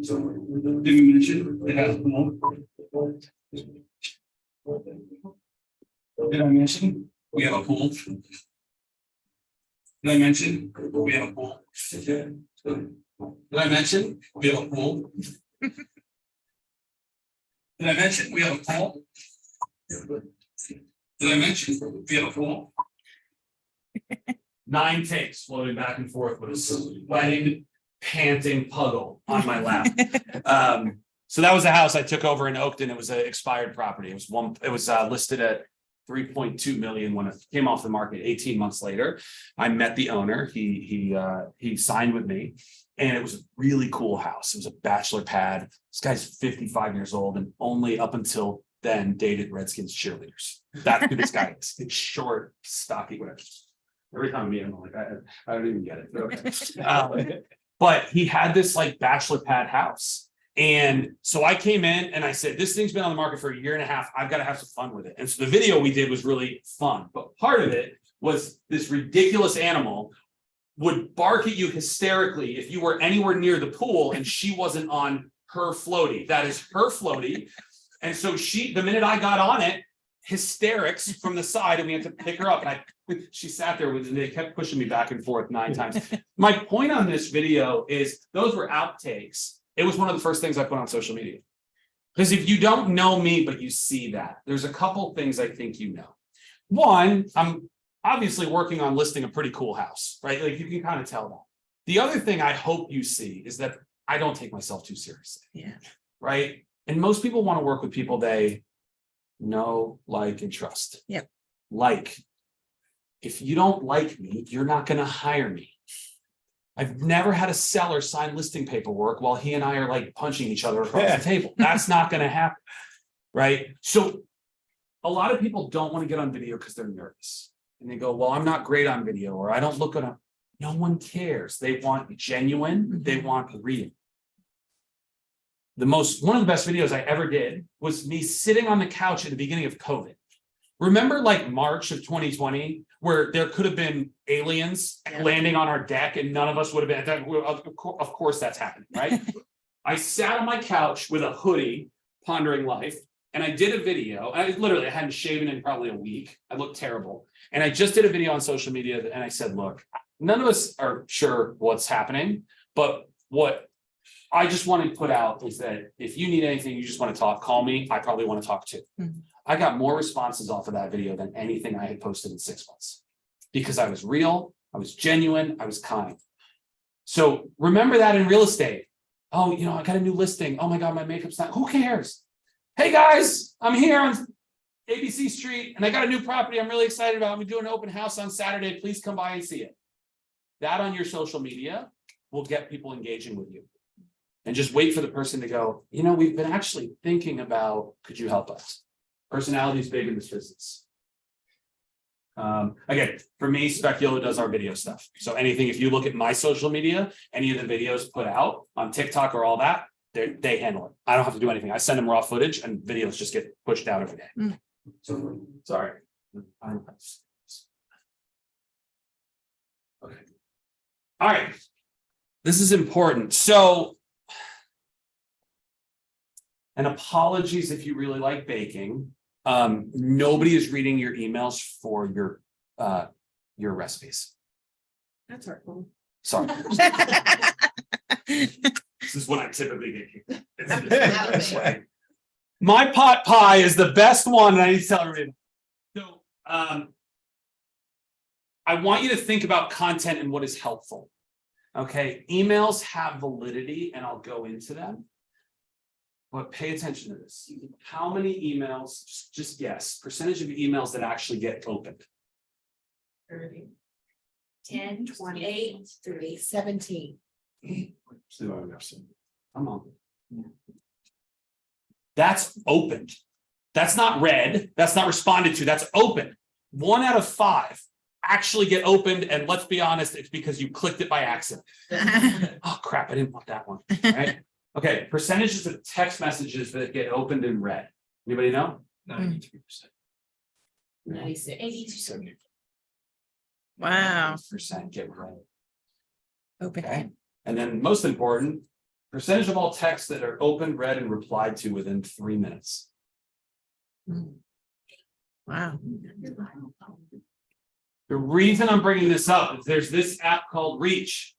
So, did you mention it has Did I mention we have a pool? Did I mention we have a pool? Did I mention we have a pool? Did I mention we have a pool? Did I mention we have a pool? 9 takes floating back and forth with a sweating, panting Puggle on my lap. So that was a house I took over in Oakton. It was an expired property. It was listed at 3.2 million when it came off the market 18 months later. I met the owner. He signed with me. And it was a really cool house. It was a bachelor pad. This guy's 55 years old and only up until then dated Redskins cheerleaders. That's who this guy is. It's short, stocky, whatever. Every time I meet him, I'm like, I don't even get it. Okay. But he had this like bachelor pad house. And so I came in and I said, this thing's been on the market for 1.5 years. I've got to have some fun with it. And so the video we did was really fun. But part of it was this ridiculous animal would bark at you hysterically if you were anywhere near the pool and she wasn't on her floaty. That is her floaty. And so the minute I got on it, hysterics from the side, and we had to pick her up. And she sat there with, and they kept pushing me back and forth 9 times. My point on this video is those were outtakes. It was one of the first things I put on social media. Because if you don't know me, but you see that, there's a couple things I think you know. One, I'm obviously working on listing a pretty cool house, right? Like you can kind of tell that. The other thing I hope you see is that I don't take myself too seriously. Yeah. Right. And most people want to work with people they know, like, and trust. Yep. Like, if you don't like me, you're not going to hire me. I've never had a seller sign listing paperwork while he and I are like punching each other across the table. That's not going to happen. Right. So a lot of people don't want to get on video because they're nervous. And they go, well, I'm not great on video, or I don't look at them. No one cares. They want genuine. They want real. One of the best videos I ever did was me sitting on the couch at the beginning of COVID. Remember like March of 2020, where there could have been aliens landing on our deck and none of us would have been, of course that's happening, right? I sat on my couch with a hoodie, pondering life, and I did a video. I hadn't shaven in probably a week. I looked terrible. And I just did a video on social media and I said, look, none of us are sure what's happening, but what I just want to put out is that if you need anything, you just want to talk, call me. I probably want to talk too. Mm-hmm. I got more responses off of that video than anything I had posted in 6 months because I was real, I was genuine, I was kind. So remember that in real estate. Oh, I got a new listing. Oh my God, my makeup's not, who cares? Hey guys, I'm here on ABC Street and I got a new property I'm really excited about. I'm doing an open house on Saturday. Please come by and see it. That on your social media will get people engaging with you. And just wait for the person to go, we've been actually thinking about, could you help us? Personality is big in this business. Again, for me, Speculo does our video stuff. So anything, if you look at my social media, any of the videos put out on TikTok or all that, they handle it. I don't have to do anything. I send them raw footage and videos just get pushed out every day. Mm. So, sorry. Okay. All right. This is important. So, and apologies if you really like baking. Nobody is reading your emails for your recipes. That's hurtful. Sorry. This is what I typically get. This way. My pot pie is the best one, and I need to tell everybody. So I want you to think about content and what is helpful. Okay, emails have validity, and I'll go into them. But pay attention to this. How many emails, just guess, percentage of emails that actually get opened? 30. 10, 20, 30, 17. Come on. That's opened. That's not read. That's not responded to. That's open. 1 out of 5 actually get opened. And let's be honest, it's because you clicked it by accident. Oh, crap. I didn't want that one. Right? Okay. Percentages of text messages that get opened and read. Anybody know? 93%. 96. 82%. Wow. Percent get read. Open. Okay. And then most important, percentage of all texts that are opened, read, and replied to within 3 minutes. Wow. The reason I'm bringing this up is there's this app called Reach.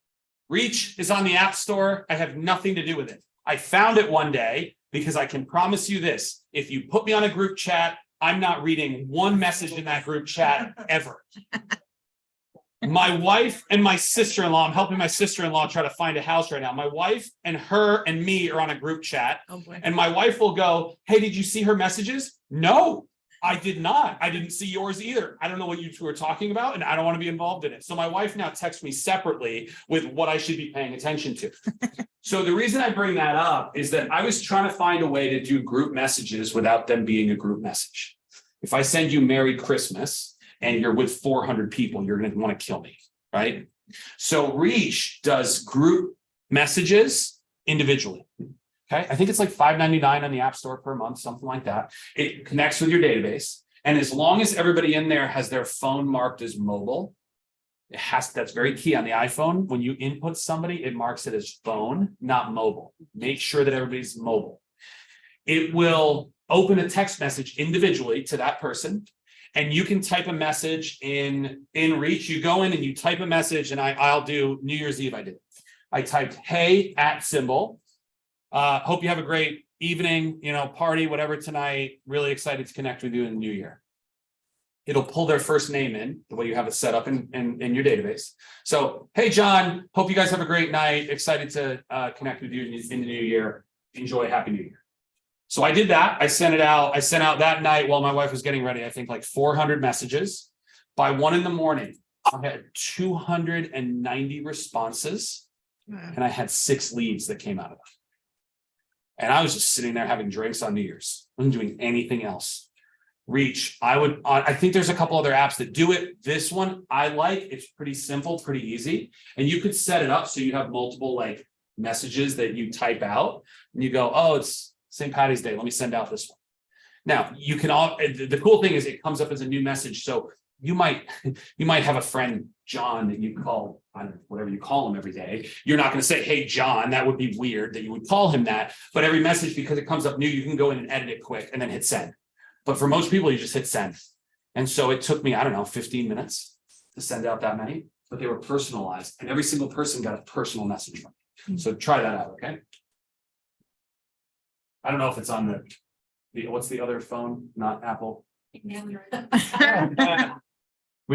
Reach is on the App Store. I have nothing to do with it. I found it one day because I can promise you this. If you put me on a group chat, I'm not reading one message in that group chat ever. My wife and my sister-in-law, I'm helping my sister-in-law try to find a house right now. My wife and her and me are on a group chat. Oh boy. And my wife will go, hey, did you see her messages? No, I did not. I didn't see yours either. I don't know what you two are talking about, and I don't want to be involved in it. So my wife now texts me separately with what I should be paying attention to. So the reason I bring that up is that I was trying to find a way to do group messages without them being a group message. If I send you Merry Christmas and you're with 400 people, you're going to want to kill me, right? So Reach does group messages individually. Okay, I think it's like $5.99 on the App Store per month, something like that. It connects with your database. And as long as everybody in there has their phone marked as mobile, That's very key on the iPhone. When you input somebody, it marks it as phone, not mobile. Make sure that everybody's mobile. It will open a text message individually to that person. And you can type a message in Reach. You go in and you type a message, and I'll do New Year's Eve. I typed, hey, @symbol. Hope you have a great evening, party, whatever tonight. Really excited to connect with you in the new year. It'll pull their first name in the way you have it set up in your database. So, hey, John, hope you guys have a great night. Excited to connect with you in the new year. Enjoy. Happy New Year. So I did that. I sent it out. I sent out that night while my wife was getting ready, I think like 400 messages. By 1 a.m, I had 290 responses, and I had 6 leads that came out of it. And I was just sitting there having drinks on New Year's. I wasn't doing anything else. Reach. I think there's a couple other apps that do it. This one I like. It's pretty simple, pretty easy. And you could set it up so you have multiple like messages that you type out, and you go, oh, it's St. Patty's Day. Let me send out this one. Now you can the cool thing is it comes up as a new message. So you might have a friend, John, that you call, I don't know, whatever you call him every day. You're not going to say, hey, John. That would be weird that you would call him that. But every message, because it comes up new, you can go in and edit it quick and then hit send. But for most people, you just hit send. And so it took me, 15 minutes to send out that many, but they were personalized, and every single person got a personal message from me. So try that out, okay? I don't know if it's on what's the other phone, not Apple? We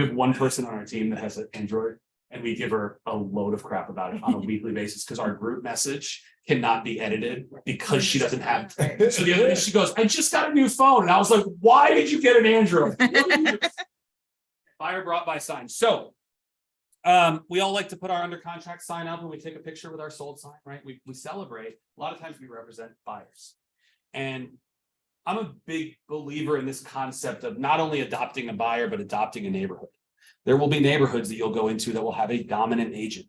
have one person on our team that has an Android, and we give her a load of crap about it on a weekly basis because our group message cannot be edited because she doesn't have it. So the other day she goes, I just got a new phone. And I was like, why did you get an Android? Buyer brought by sign. So we all like to put our under contract sign up, and we take a picture with our sold sign, right? We celebrate. A lot of times we represent buyers. And I'm a big believer in this concept of not only adopting a buyer, but adopting a neighborhood. There will be neighborhoods that you'll go into that will have a dominant agent.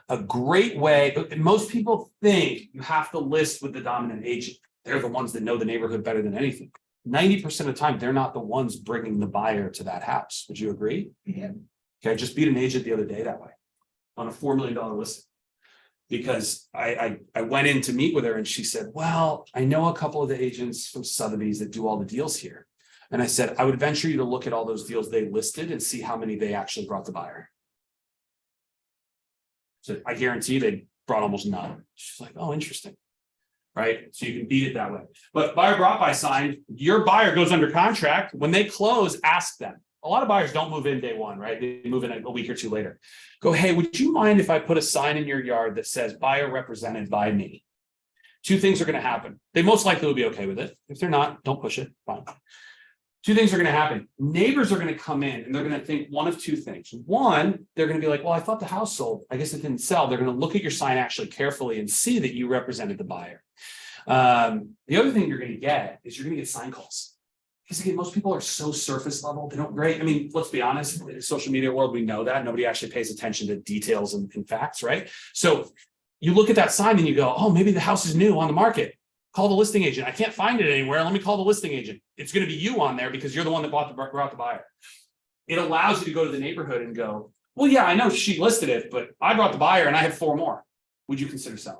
A great way, most people think you have to list with the dominant agent. They're the ones that know the neighborhood better than anything. 90% of the time, they're not the ones bringing the buyer to that house. Would you agree? Yeah. Okay, I just beat an agent the other day that way on a $4 million listing. Because I went in to meet with her, and she said, well, I know a couple of the agents from Sotheby's that do all the deals here. And I said, I would venture you to look at all those deals they listed and see how many they actually brought the buyer. So I guarantee they brought almost none. She's like, oh, interesting. Right? So you can beat it that way. But buyer brought by sign, your buyer goes under contract. When they close, ask them. A lot of buyers don't move in day one, right? They move in a week or two later. Go, hey, would you mind if I put a sign in your yard that says buyer represented by me? 2 things are going to happen. They most likely will be okay with it. If they're not, don't push it. Fine. 2 things are going to happen. Neighbors are going to come in, and they're going to think one of 2 things. One, they're going to be like, well, I thought the house sold. I guess it didn't sell. They're going to look at your sign actually carefully and see that you represented the buyer. The other thing you're going to get is you're going to get sign calls. Because again, most people are so surface level. They don't grade. I mean, let's be honest, in the social media world, we know that nobody actually pays attention to details and facts, right? So you look at that sign and you go, oh, maybe the house is new on the market. Call the listing agent. I can't find it anywhere. Let me call the listing agent. It's going to be you on there because you're the one that brought the buyer. It allows you to go to the neighborhood and go, well, yeah, I know she listed it, but I brought the buyer and I have 4 more. Would you consider selling?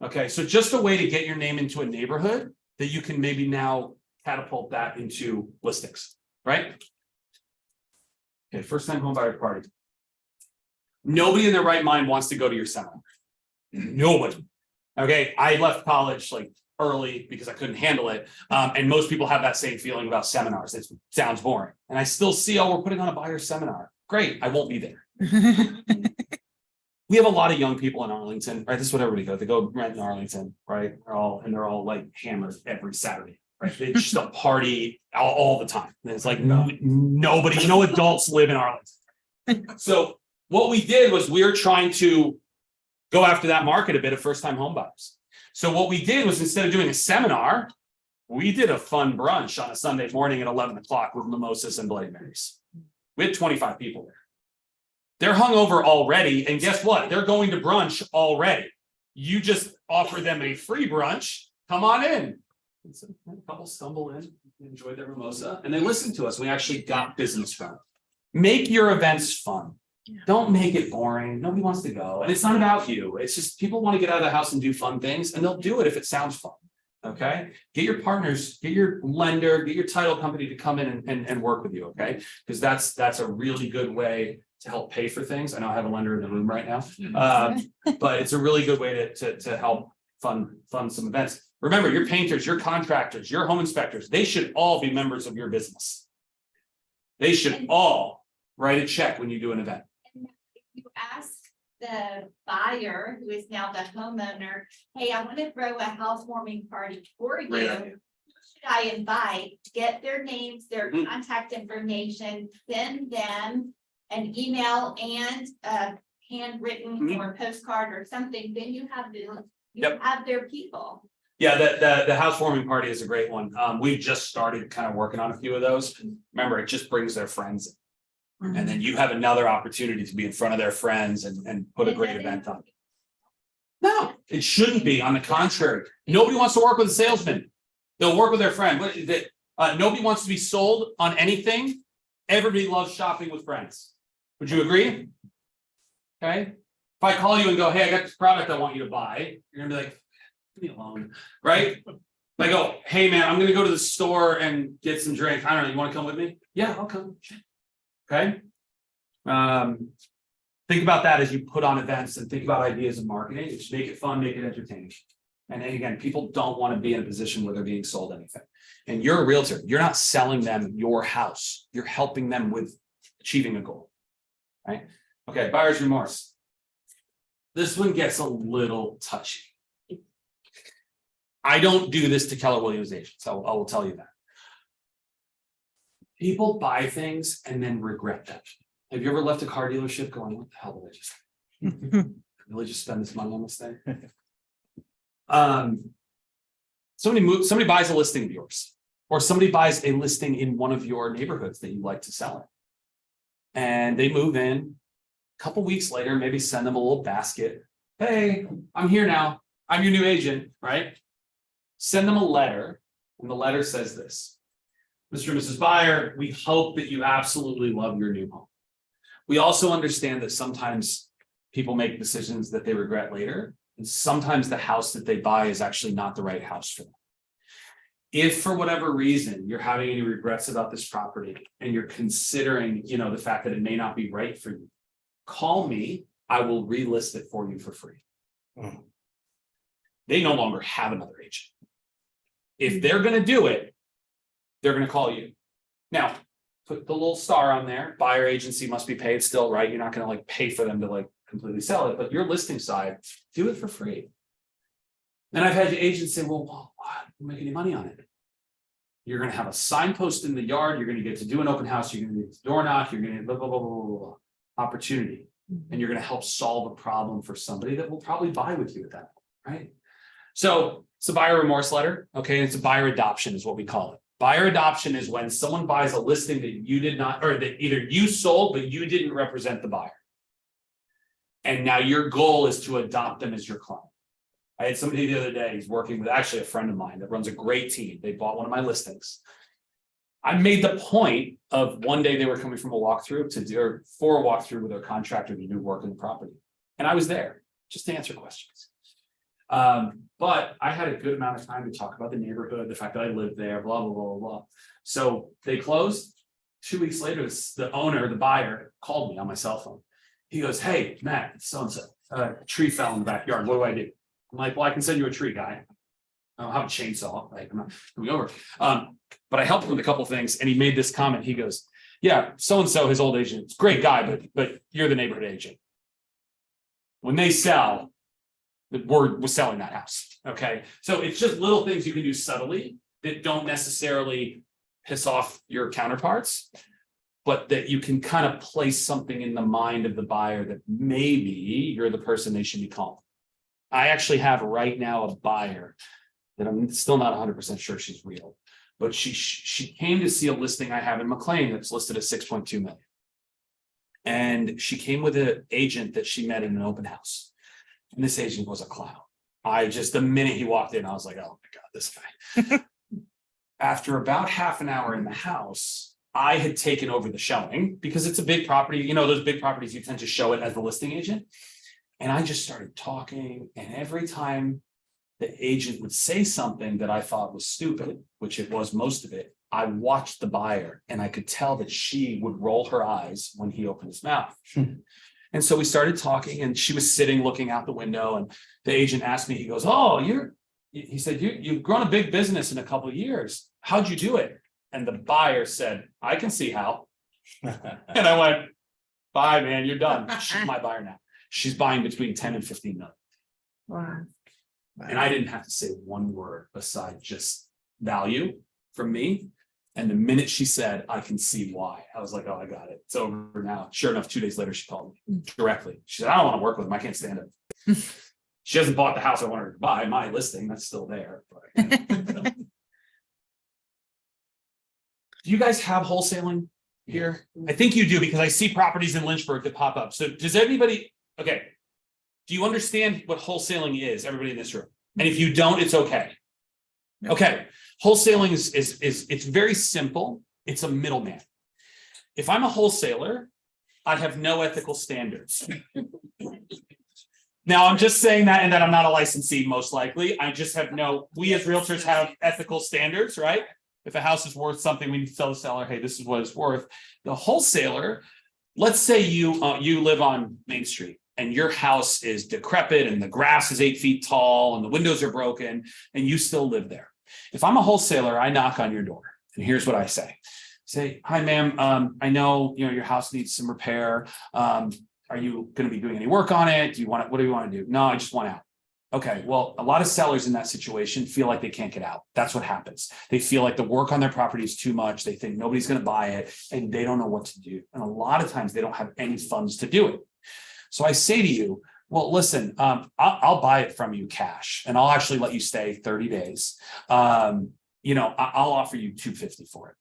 Okay, so just a way to get your name into a neighborhood that you can maybe now catapult that into listings, right? Okay, first time home buyer party. Nobody in their right mind wants to go to your seminar. Nobody. Okay, I left college like early because I couldn't handle it. And most people have that same feeling about seminars. It sounds boring. And I still see, oh, we're putting on a buyer seminar. Great, I won't be there. We have a lot of young people in Arlington, right? This is what everybody goes. They go rent in Arlington, right? They're all like hammered every Saturday. Right? It's just a party all the time. And it's like nobody, no adults live in Arlington. So what we did was we were trying to go after that market a bit of first-time home buyers. So what we did was instead of doing a seminar, we did a fun brunch on a Sunday morning at 11 o'clock with mimosas and Bloody Marys. We had 25 people there. They're hungover already, and guess what? They're going to brunch already. You just offer them a free brunch. Come on in. And so a couple stumble in, enjoyed their mimosa, and they listened to us. We actually got business from it. Make your events fun. Don't make it boring. Nobody wants to go. And it's not about you. It's just people want to get out of the house and do fun things, and they'll do it if it sounds fun. Okay, get your partners, get your lender, get your title company to come in and work with you. Okay, because that's a really good way to help pay for things. I know I have a lender in the room right now, but it's a really good way to help fund some events. Remember, your painters, your contractors, your home inspectors, they should all be members of your business. They should all write a check when you do an event. You ask the buyer, who is now the homeowner, hey, I want to throw a housewarming party for you. Great idea. Should I invite, get their names, their Mhm. contact information, send them an email and a handwritten Mhm. or postcard or something, then you have them, you Yep. have their people. Yeah, the housewarming party is a great one. We've just started kind of working on a few of those. Remember, it just brings their friends in. And then you have another opportunity to be in front of their friends and put a great event on. No, it shouldn't be. On the contrary, nobody wants to work with a salesman. They'll work with their friend. Nobody wants to be sold on anything. Everybody loves shopping with friends. Would you agree? Okay. If I call you and go, hey, I got this product I want you to buy, you're gonna be like, leave me alone, right? If I go, hey man, I'm gonna go to the store and get some drink. I don't know, you want to come with me? Yeah, I'll come. Okay. Think about that as you put on events and think about ideas of marketing. Just make it fun, make it entertaining. And then again, people don't want to be in a position where they're being sold anything. And you're a realtor, you're not selling them your house, you're helping them with achieving a goal. Right? Okay, buyer's remorse. This one gets a little touchy. I don't do this to Keller Williams agents. I will tell you that. People buy things and then regret them. Have you ever left a car dealership going, what the hell did I just really just spend this money on this thing? Somebody buys a listing of yours, or somebody buys a listing in one of your neighborhoods that you like to sell in. And they move in a couple weeks later, maybe send them a little basket. Hey, I'm here now. I'm your new agent, right? Send them a letter, and the letter says this. Mr. and Mrs. Buyer, we hope that you absolutely love your new home. We also understand that sometimes people make decisions that they regret later, and sometimes the house that they buy is actually not the right house for them. If for whatever reason you're having any regrets about this property and you're considering, the fact that it may not be right for you, call me. I will relist it for you for free. They no longer have another agent. If they're going to do it, they're going to call you. Now, put the little star on there. Buyer agency must be paid still, right? You're not going to pay for them to completely sell it, but your listing side, do it for free. And I've had agents say, well, I don't make any money on it. You're going to have a signpost in the yard. You're going to get to do an open house. You're going to get to door knock. You're going to blah, blah, blah, blah, blah, blah, opportunity. And you're going to help solve a problem for somebody that will probably buy with you at that point, right? So it's a buyer remorse letter. Okay. And it's a buyer adoption is what we call it. Buyer adoption is when someone buys a listing that you did not, or that either you sold, but you didn't represent the buyer. And now your goal is to adopt them as your client. I had somebody the other day, he's working with actually a friend of mine that runs a great team. They bought one of my listings. I made the point of one day they were coming from a walkthrough for a walkthrough with a contractor to do work in the property. And I was there just to answer questions. But I had a good amount of time to talk about the neighborhood, the fact that I lived there, blah, blah, blah, blah, blah. So they closed. 2 weeks later, the owner, the buyer, called me on my cell phone. He goes, hey, Matt, so-and-so, a tree fell in the backyard. What do I do? I'm like, well, I can send you a tree guy. I don't have a chainsaw. I'm not coming over. But I helped him with a couple of things. And he made this comment. He goes, yeah, so-and-so, his old agent, it's a great guy, but you're the neighborhood agent. When they sell, we're selling that house. Okay. So it's just little things you can do subtly that don't necessarily piss off your counterparts, but that you can kind of place something in the mind of the buyer that maybe you're the person they should be calling. I actually have right now a buyer that I'm still not 100% sure she's real, but she came to see a listing I have in McLean that's listed at 6.2 million. And she came with an agent that she met in an open house. And this agent was a clown. The minute he walked in, I was like, oh my God, this guy. After about half an hour in the house, I had taken over the showing because it's a big property, you know, those big properties, you tend to show it as the listing agent. And I just started talking, and every time the agent would say something that I thought was stupid, which it was most of it, I watched the buyer and I could tell that she would roll her eyes when he opened his mouth. And so we started talking, and she was sitting looking out the window, and the agent asked me, he goes, "Oh, he said, you've grown a big business in a couple of years. How'd you do it?" And the buyer said, "I can see how." And I went, "Bye, man, you're done." She's my buyer now. She's buying between 10 and 15 million. Wow. And I didn't have to say one word aside just value from me. And the minute she said, "I can see why," I was like, "Oh, I got it. It's over now." Sure enough, 2 days later, she called me directly. She said, "I don't want to work with him. I can't stand it." She hasn't bought the house I wanted her to buy. My listing, that's still there. But, do you guys have wholesaling here? I think you do, because I see properties in Lynchburg that pop up. So does everybody, okay. Do you understand what wholesaling is, everybody in this room? And if you don't, it's okay. Okay, wholesaling is it's very simple. It's a middleman. If I'm a wholesaler, I have no ethical standards. Now, I'm just saying that, and that I'm not a licensee, most likely. I just have we as realtors have ethical standards, right? If a house is worth something, we need to tell the seller, "Hey, this is what it's worth." The wholesaler, let's say you live on Main Street, and your house is decrepit, and the grass is 8 feet tall, and the windows are broken, and you still live there. If I'm a wholesaler, I knock on your door, and here's what I say. Say, "Hi, ma'am, I know your house needs some repair. Are you going to be doing any work on it? What do you want to do?" "No, I just want out." Okay, well, a lot of sellers in that situation feel like they can't get out. That's what happens. They feel like the work on their property is too much. They think nobody's going to buy it, and they don't know what to do. And a lot of times they don't have any funds to do it. So I say to you, "Well, listen, I'll buy it from you cash, and I'll actually let you stay 30 days. I'll offer you $250 for it."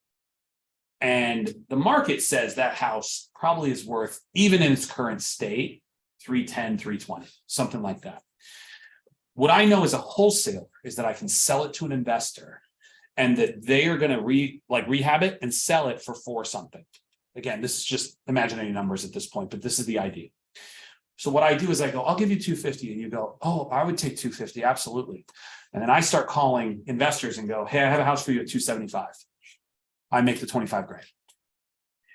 And the market says that house probably is worth, even in its current state, 310, 320, something like that. What I know as a wholesaler is that I can sell it to an investor, and that they are going to rehab it and sell it for something. Again, this is just imaginary numbers at this point, but this is the idea. So what I do is I go, "I'll give you 250, and you go, "Oh, I would take 250, absolutely." And then I start calling investors and go, "Hey, I have a house for you at 275. I make the 25 grand.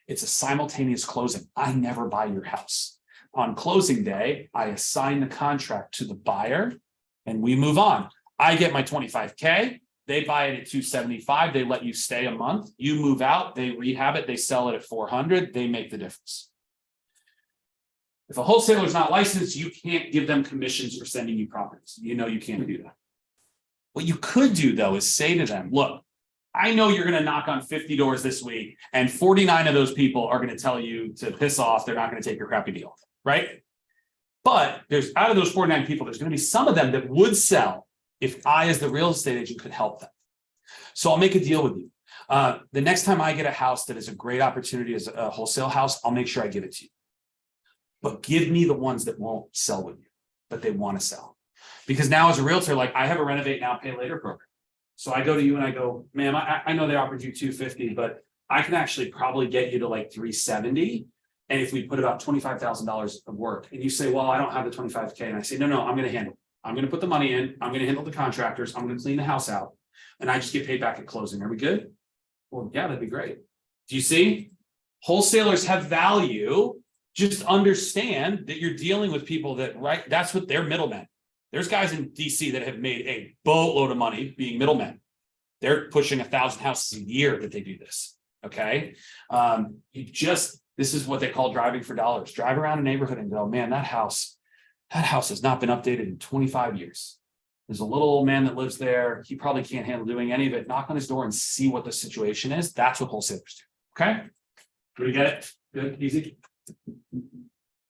It's a simultaneous closing. I never buy your house. On closing day, I assign the contract to the buyer, and we move on. I get my 25K. They buy it at 275. They let you stay a month. You move out. They rehab it. They sell it at 400. They make the difference. If a wholesaler is not licensed, you can't give them commissions for sending you properties. You can't do that. What you could do, though, is say to them, "Look, I know you're going to knock on 50 doors this week, and 49 of those people are going to tell you to piss off. They're not going to take your crappy deal, right? But out of those 49 people, there's going to be some of them that would sell if I, as the real estate agent, could help them. So I'll make a deal with you. The next time I get a house that is a great opportunity as a wholesale house, I'll make sure I give it to you. But give me the ones that won't sell with you, but they want to sell." Because now as a realtor, like, I have a renovate now, pay later program. So I go to you and I go, "Ma'am, I know they offered you 250, but I can actually probably get you to like 370. And if we put about $25,000 of work," and you say, "Well, I don't have the 25K. And I say, no, I'm going to handle it. I'm going to put the money in. I'm going to handle the contractors. I'm going to clean the house out. And I just get paid back at closing. Are we good?" "Well, yeah, that'd be great." Do you see? Wholesalers have value. Just understand that you're dealing with people that's what they're middlemen. There's guys in DC that have made a boatload of money being middlemen. They're pushing 1,000 houses a year that they do this. Okay. This is what they call driving for dollars. Drive around a neighborhood and go, "Man, that house has not been updated in 25 years. There's a little old man that lives there. He probably can't handle doing any of it. Knock on his door and see what the situation is." That's what wholesalers do. Okay. Do you get it? Good, easy.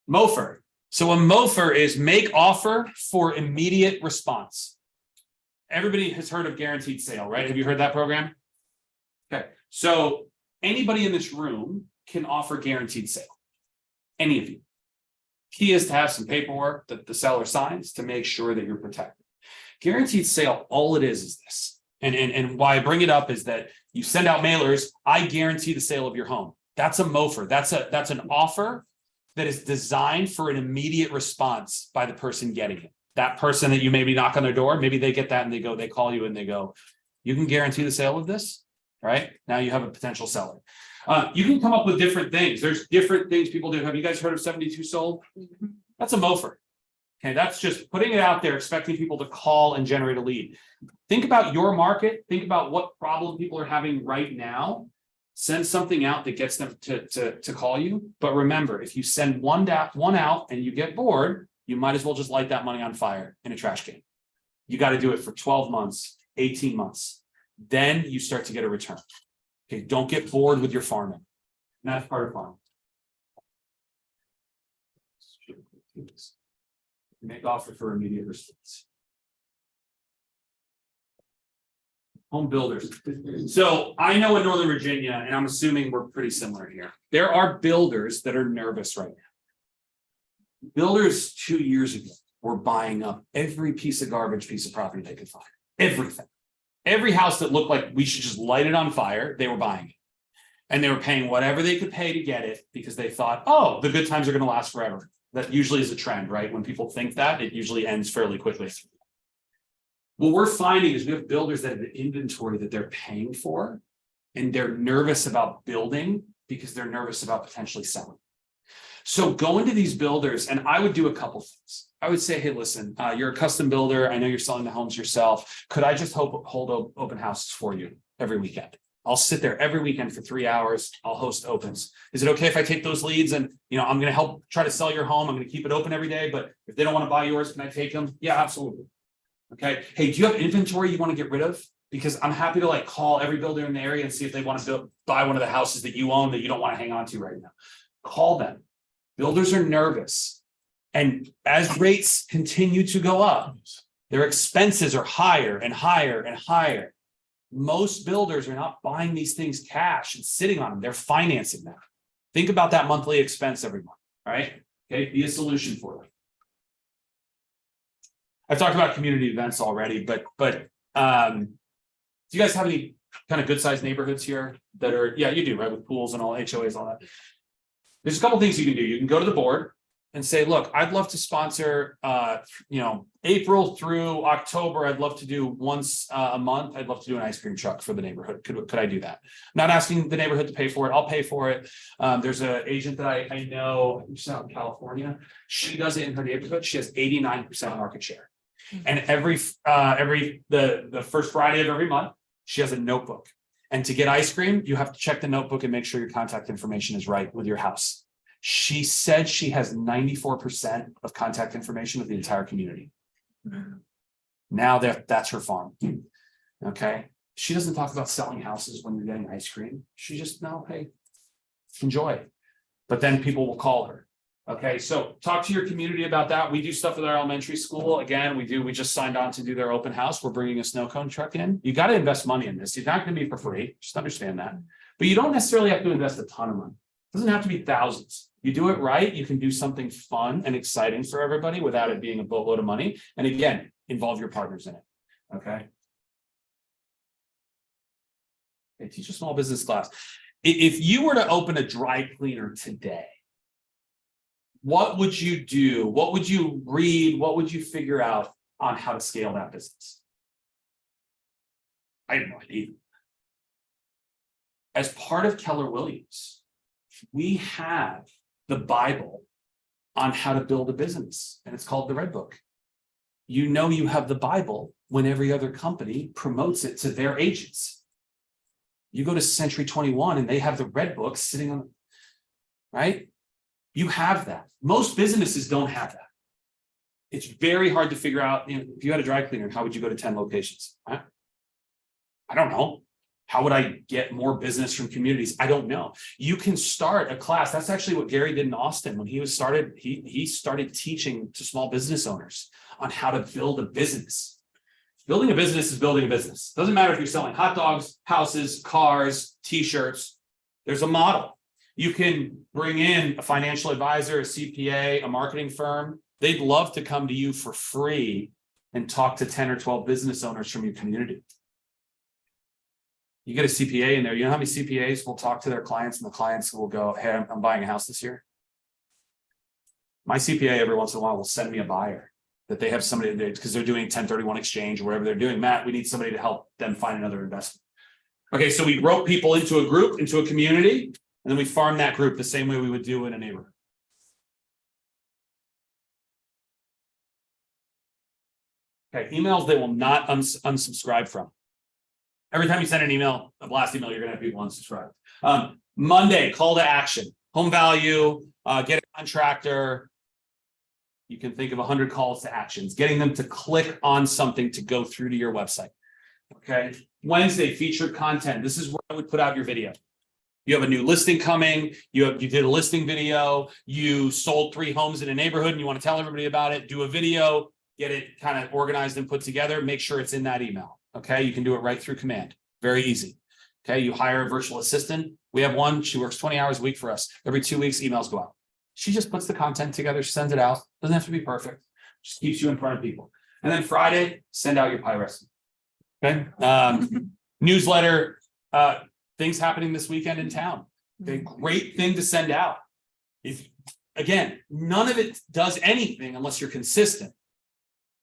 MOFR. So a MOFR is make offer for immediate response. Everybody has heard of guaranteed sale, right? Have you heard that program? Okay. So anybody in this room can offer guaranteed sale. Any of you. Key is to have some paperwork that the seller signs to make sure that you're protected. Guaranteed sale, all it is this. And why I bring it up is that you send out mailers, I guarantee the sale of your home. That's a MOFR. That's an offer that is designed for an immediate response by the person getting it. That person that you maybe knock on their door, maybe they get that and they call you and they go, you can guarantee the sale of this, right? Now you have a potential seller. You can come up with different things. There's different things people do. Have you guys heard of 72 sold? That's a MOFR. Okay, that's just putting it out there, expecting people to call and generate a lead. Think about your market. Think about what problem people are having right now. Send something out that gets them to call you. But remember, if you send one out and you get bored, you might as well just light that money on fire in a trash can. You got to do it for 12 months, 18 months. Then you start to get a return. Okay, don't get bored with your farming. And that's part of farming. Make offer for immediate response. Home builders. So I know in Northern Virginia, and I'm assuming we're pretty similar here, there are builders that are nervous right now. Builders 2 years ago were buying up every piece of property they could find. Everything. Every house that looked like we should just light it on fire, they were buying it. And they were paying whatever they could pay to get it because they thought, oh, the good times are going to last forever. That usually is a trend, right? When people think that, it usually ends fairly quickly. What we're finding is we have builders that have an inventory that they're paying for, and they're nervous about building because they're nervous about potentially selling. So go into these builders, and I would do a couple things. I would say, hey, listen, you're a custom builder. I know you're selling the homes yourself. Could I just hold open houses for you every weekend? I'll sit there every weekend for 3 hours. I'll host opens. Is it okay if I take those leads and, I'm going to help try to sell your home? I'm going to keep it open every day, but if they don't want to buy yours, can I take them? Yeah, absolutely. Okay. Hey, do you have inventory you want to get rid of? Because I'm happy to call every builder in the area and see if they want to buy one of the houses that you own that you don't want to hang on to right now. Call them. Builders are nervous. And as rates continue to go up, their expenses are higher and higher and higher. Most builders are not buying these things cash and sitting on them. They're financing them. Think about that monthly expense every month. All right. Okay. Be a solution for them. I've talked about community events already, but do you guys have any kind of good sized neighborhoods here that are, yeah, you do, right? With pools and all HOAs, all that. There's a couple things you can do. You can go to the board and say, look, I'd love to sponsor, April through October. I'd love to do once a month. I'd love to do an ice cream truck for the neighborhood. Could I do that? I'm not asking the neighborhood to pay for it. I'll pay for it. There's an agent that I know, she's out in California. She does it in her neighborhood. She has 89% market share. And the first Friday of every month, she has a notebook. And to get ice cream, you have to check the notebook and make sure your contact information is right with your house. She said she has 94% of contact information of the entire community. Now that's her farm. Okay. She doesn't talk about selling houses when you're getting ice cream. She just, no, hey, enjoy. But then people will call her. Okay. So talk to your community about that. We do stuff with our elementary school. Again, we just signed on to do their open house. We're bringing a snow cone truck in. You got to invest money in this. It's not going to be for free. Just understand that. But you don't necessarily have to invest a ton of money. It doesn't have to be thousands. You do it right, you can do something fun and exciting for everybody without it being a boatload of money. And again, involve your partners in it. Okay. Okay, teach a small business class. If you were to open a dry cleaner today, what would you do? What would you read? What would you figure out on how to scale that business? I have no idea. As part of Keller Williams, we have the Bible on how to build a business, and it's called the Red Book. You have the Bible when every other company promotes it to their agents. You go to Century 21 and they have the Red Book sitting on, right? You have that. Most businesses don't have that. It's very hard to figure out, if you had a dry cleaner, how would you go to 10 locations? Huh? I don't know. How would I get more business from communities? I don't know. You can start a class. That's actually what Gary did in Austin when he started teaching to small business owners on how to build a business. Building a business is building a business. Doesn't matter if you're selling hot dogs, houses, cars, t-shirts. There's a model. You can bring in a financial advisor, a CPA, a marketing firm. They'd love to come to you for free and talk to 10 or 12 business owners from your community. You get a CPA in there, you know how many CPAs will talk to their clients and the clients will go, hey, I'm buying a house this year. My CPA every once in a while will send me a buyer that they have somebody because they're doing 1031 exchange or whatever they're doing. Matt, we need somebody to help them find another investment. Okay, so we rope people into a group, into a community, and then we farm that group the same way we would do in a neighborhood. Okay, emails they will not unsubscribe from. Every time you send an email, a blast email, you're gonna have people unsubscribe. Monday, call to action, home value, get a contractor. You can think of 100 calls to actions, getting them to click on something to go through to your website. Okay, Wednesday, featured content. This is where I would put out your video. You have a new listing coming, you did a listing video, you sold 3 homes in a neighborhood and you want to tell everybody about it, do a video, get it kind of organized and put together, make sure it's in that email. Okay, you can do it right through command. Very easy. Okay, you hire a virtual assistant. We have one, she works 20 hours a week for us. Every 2 weeks, emails go out. She just puts the content together, she sends it out. Doesn't have to be perfect. Just keeps you in front of people. And then Friday, send out your pie recipe. Okay. Newsletter, things happening this weekend in town. Okay, great thing to send out. If again, none of it does anything unless you're consistent.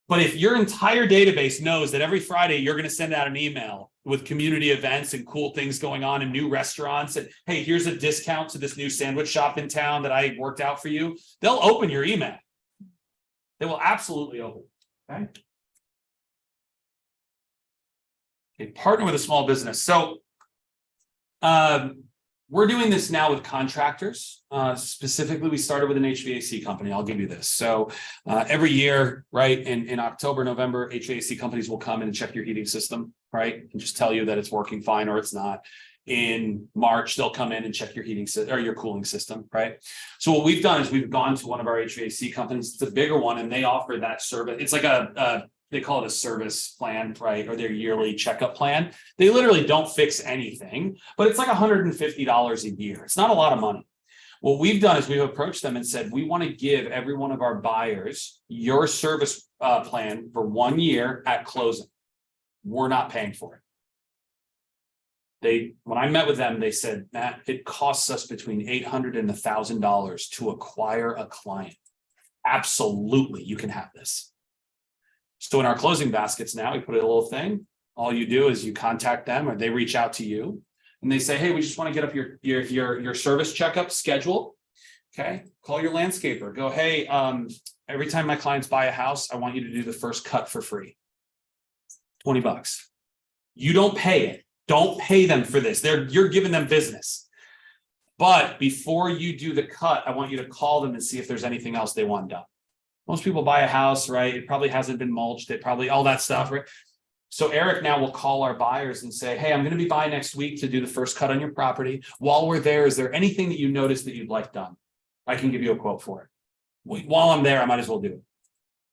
But if your entire database knows that every Friday you're going to send out an email with community events and cool things going on and new restaurants, and hey, here's a discount to this new sandwich shop in town that I worked out for you, they'll open your email. They will absolutely open. Okay. Okay, partner with a small business. So we're doing this now with contractors. Specifically, we started with an HVAC company. I'll give you this. So every year, right, in October, November, HVAC companies will come in and check your heating system, right, and just tell you that it's working fine or it's not. In March, they'll come in and check your heating system or your cooling system, right? So what we've done is we've gone to one of our HVAC companies. It's a bigger one, and they offer that service. It's like they call it a service plan, right? Or their yearly checkup plan. They literally don't fix anything, but it's like $150 a year. It's not a lot of money. What we've done is we've approached them and said, we want to give every one of our buyers your service plan for 1 year at closing. We're not paying for it. When I met with them, they said, Matt, it costs us between $800 and $1,000 to acquire a client. Absolutely, you can have this. So in our closing baskets now, we put a little thing. All you do is you contact them or they reach out to you and they say, hey, we just want to get up your service checkup schedule. Okay, call your landscaper. Go, hey, every time my clients buy a house, I want you to do the first cut for free. $20. You don't pay it. Don't pay them for this. You're giving them business. But before you do the cut, I want you to call them and see if there's anything else they want done. Most people buy a house, right? It probably hasn't been mulched. It probably all that stuff, right? So Eric now will call our buyers and say, hey, I'm going to be by next week to do the first cut on your property. While we're there, is there anything that you noticed that you'd like done? I can give you a quote for it. While I'm there, I might as well do it.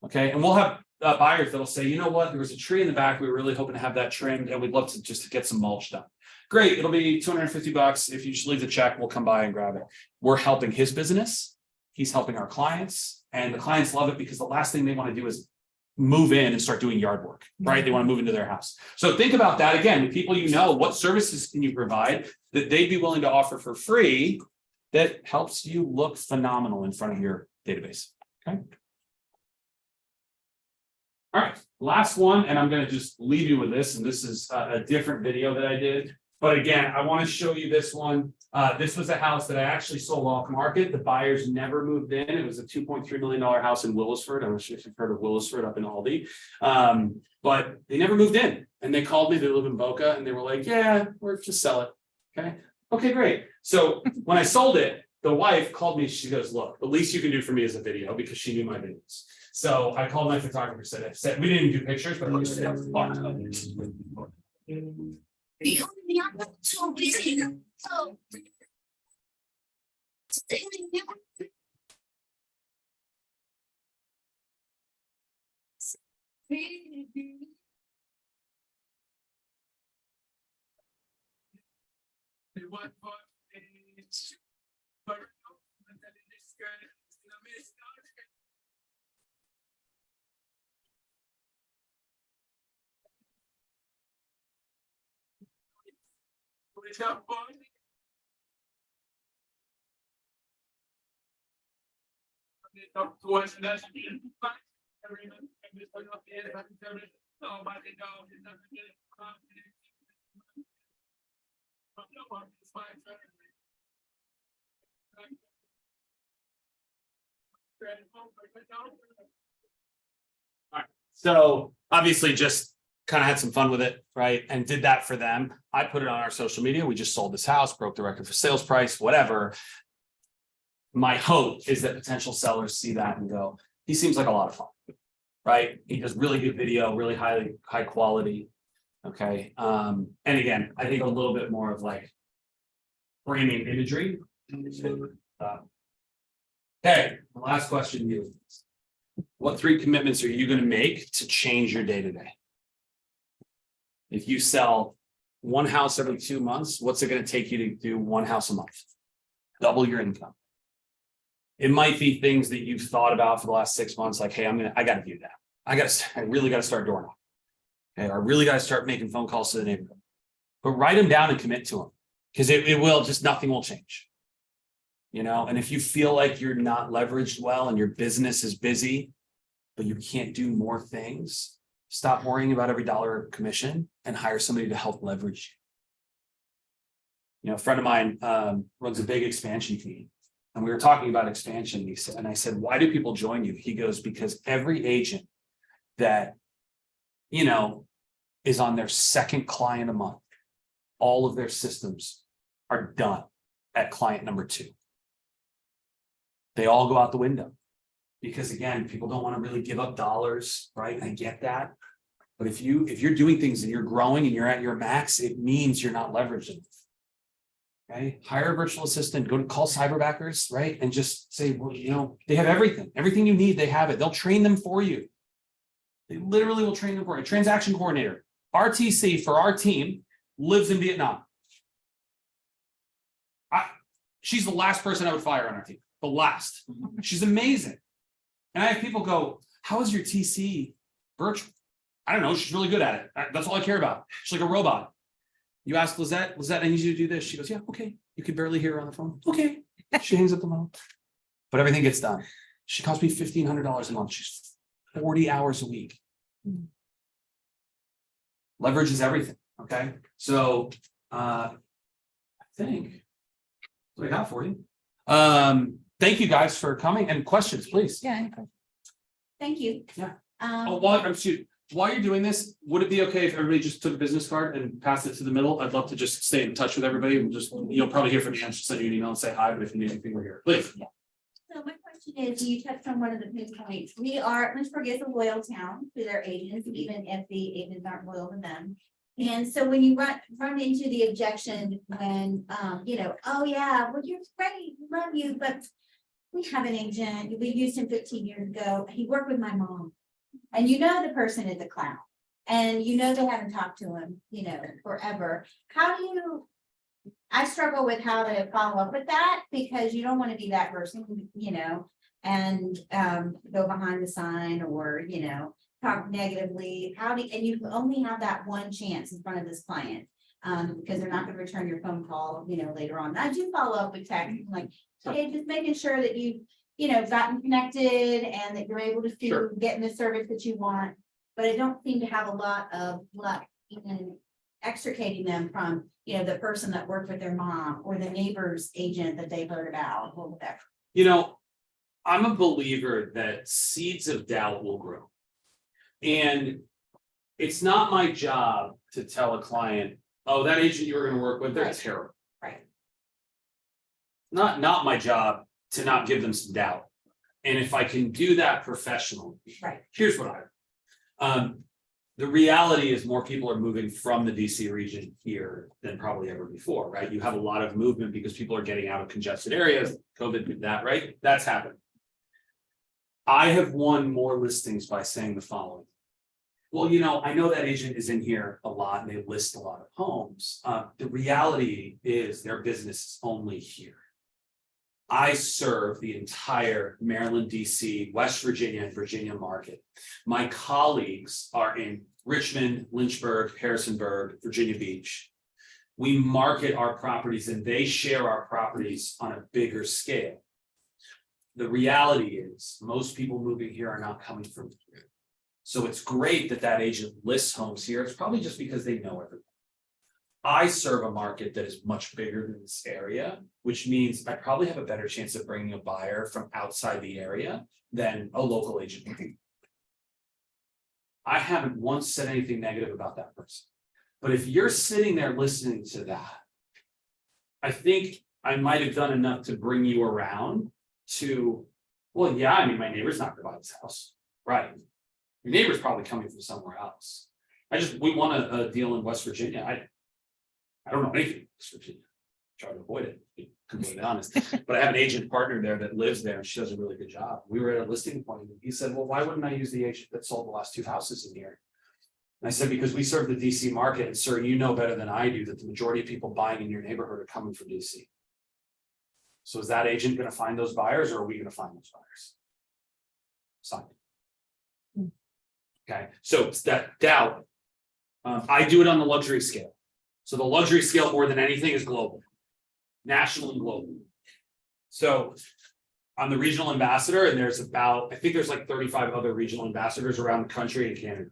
Okay. And we'll have buyers that'll say, you know what, there was a tree in the back. We were really hoping to have that trimmed and we'd love to just get some mulch done. Great. It'll be $250. If you just leave the check, we'll come by and grab it. We're helping his business. He's helping our clients, and the clients love it because the last thing they want to do is move in and start doing yard work, right? They want to move into their house. So think about that again. The people you know, what services can you provide that they'd be willing to offer for free that helps you look phenomenal in front of your database? Okay. All right, last one, and I'm going to just leave you with this, and this is a different video that I did. But again, I want to show you this one. This was a house that I actually sold off market. The buyers never moved in. It was a $2.3 million house in Willisford. I'm not sure if you've heard of Willisford up in Aldi. But they never moved in. And they called me, they live in Boca, and they were like, yeah, we're just sell it. Okay, great. So when I sold it, the wife called me, she goes, look, the least you can do for me is a video, because she knew my videos. So I called my photographer, said we didn't even do pictures, but we said, So obviously just kind of had some fun with it, right? And did that for them. I put it on our social media. We just sold this house, broke the record for sales price, whatever. My hope is that potential sellers see that and go, he seems like a lot of fun, right? He does really good video, really high quality. Okay. And again, I think a little bit more of like framing imagery. Okay, the last question to you. What 3 commitments are you going to make to change your day-to-day? If you sell one house every 2 months, what's it going to take you to do one house a month? Double your income. It might be things that you've thought about for the last 6 months, like, hey, I got to do that. I really got to start door knocking. Okay, I really got to start making phone calls to the neighborhood. But write them down and commit to them, because it will just, nothing will change. You know, and if you feel like you're not leveraged well and your business is busy, but you can't do more things, stop worrying about every dollar of commission and hire somebody to help leverage you. You know, a friend of mine runs a big expansion team, and we were talking about expansion. He said, and I said, why do people join you? He goes, because every agent that, you know, is on their second client a month, all of their systems are done at client number 2. They all go out the window. Because again, people don't want to really give up dollars, right? I get that. But if you're doing things and you're growing and you're at your max, it means you're not leveraging. Okay, hire a virtual assistant, go to call cyberbackers, right? And just say, well, you know, they have everything you need, they have it. They'll train them for you. They literally will train them for you. Transaction coordinator, RTC for our team, lives in Vietnam. She's the last person I would fire on our team. The last. She's amazing. And I have people go, how is your TC virtual? I don't know. She's really good at it. That's all I care about. She's like a robot. You ask Lizette, I need you to do this. She goes, yeah, okay. You can barely hear her on the phone. Okay. She hangs up the phone. But everything gets done. She costs me $1,500 a month. She's 40 hours a week. Leverage is everything. Okay. So I think that's what I got for you. Thank you guys for coming, and questions, please. Yeah. Any questions? Thank you. Yeah. Um, While you're doing this, would it be okay if everybody just took a business card and passed it to the middle? I'd love to just stay in touch with everybody, and just, you'll probably hear from me. I'll just send you an email and say hi, but if you need anything, we're here. Please. So my question is, you touched on one of the pain points. Lynchburg is a loyal town to their agents, even if the agents aren't loyal to them. And so when you run into the objection when, you know, oh yeah, well, you're great, love you, but we have an agent, we used him 15 years ago, he worked with my mom. And you know the person is a clown, and you know they haven't talked to him, you know, forever. I struggle with how to follow up with that, because you don't want to be that person, you know, and go behind the sign or, you know, talk negatively. And you only have that one chance in front of this client, because they're not going to return your phone call, you know, later on. I do follow up with text, like, hey, just making sure that you know, gotten connected and that you're able to see, getting the service that you want. But I don't seem to have a lot of luck even extricating them from, you know, the person that worked with their mom or the neighbor's agent that they heard about or whatever. You know, I'm a believer that seeds of doubt will grow. And it's not my job to tell a client, oh, that agent you were going to work with, they're terrible. Right. Not my job to not give them some doubt. And if I can do that professionally, Right. Here's what the reality is more people are moving from the DC region here than probably ever before, right? You have a lot of movement because people are getting out of congested areas. COVID did that, right? That's happened. I have won more listings by saying the following. Well, you know, I know that agent is in here a lot and they list a lot of homes. The reality is their business is only here. I serve the entire Maryland, DC, West Virginia, and Virginia market. My colleagues are in Richmond, Lynchburg, Harrisonburg, Virginia Beach. We market our properties and they share our properties on a bigger scale. The reality is, most people moving here are not coming from here. So it's great that that agent lists homes here. It's probably just because they know everyone. I serve a market that is much bigger than this area, which means I probably have a better chance of bringing a buyer from outside the area than a local agent would. I haven't once said anything negative about that person. But if you're sitting there listening to that, I think I might have done enough to bring you around to, well, yeah, I mean, my neighbor's not gonna buy this house, right? Your neighbor's probably coming from somewhere else. We won a deal in West Virginia. I don't know anything in West Virginia. Try to avoid it, to be completely honest. But I have an agent partner there that lives there and she does a really good job. We were at a listing appointment. He said, well, why wouldn't I use the agent that sold the last 2 houses in here? And I said, because we serve the DC market, and sir, you know better than I do that the majority of people buying in your neighborhood are coming from DC. So is that agent gonna find those buyers, or are we gonna find those buyers? Signed. Okay, so it's that doubt. I do it on the luxury scale. So the luxury scale more than anything is global. National and global. So I'm the regional ambassador, and there's I think there's like 35 other regional ambassadors around the country and Canada.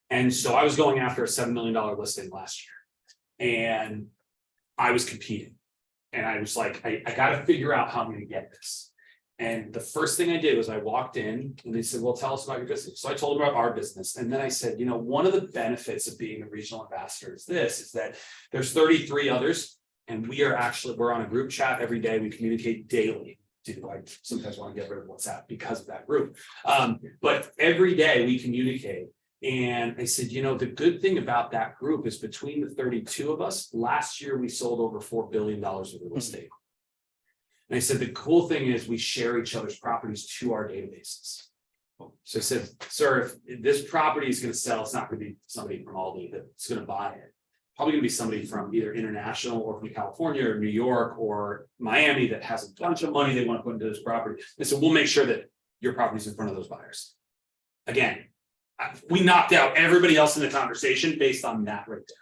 And so I was going after a $7 million listing last year. And I was competing. And I was like, I gotta figure out how I'm gonna get this. And the first thing I did was I walked in and they said, well, tell us about your business. So I told them about our business. And then I said, you know, one of the benefits of being a regional ambassador is that there's 33 others. And we're on a group chat every day. We communicate daily. I sometimes want to get rid of WhatsApp because of that group. But every day we communicate. And I said, you know, the good thing about that group is between the 32 of us, last year we sold over $4 billion of real estate. And I said, the cool thing is we share each other's properties to our databases. So I said, sir, if this property is going to sell, it's not going to be somebody from Aldi that's going to buy it. Probably going to be somebody from either international or from California or New York or Miami that has a bunch of money they want to put into this property. And so we'll make sure that your property's in front of those buyers. Again, we knocked out everybody else in the conversation based on that right there.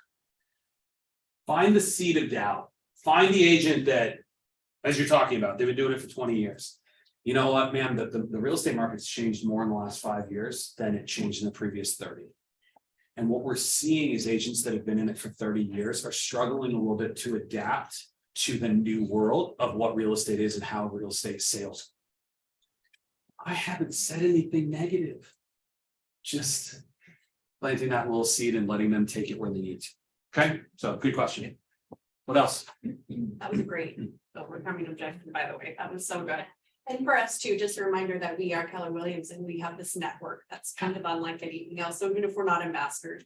Find the seed of doubt. Find the agent that, as you're talking about, they've been doing it for 20 years. You know what, man, the real estate market's changed more in the last 5 years than it changed in the previous 30. And what we're seeing is agents that have been in it for 30 years are struggling a little bit to adapt to the new world of what real estate is and how real estate sales. I haven't said anything negative. Just planting that little seed and letting them take it where they need to. Okay, so good question. What else? That was a great overcoming objection, by the way. That was so good. And for us too, just a reminder that we are Keller Williams and we have this network that's kind of unlike anything else. So even if we're not ambassadors,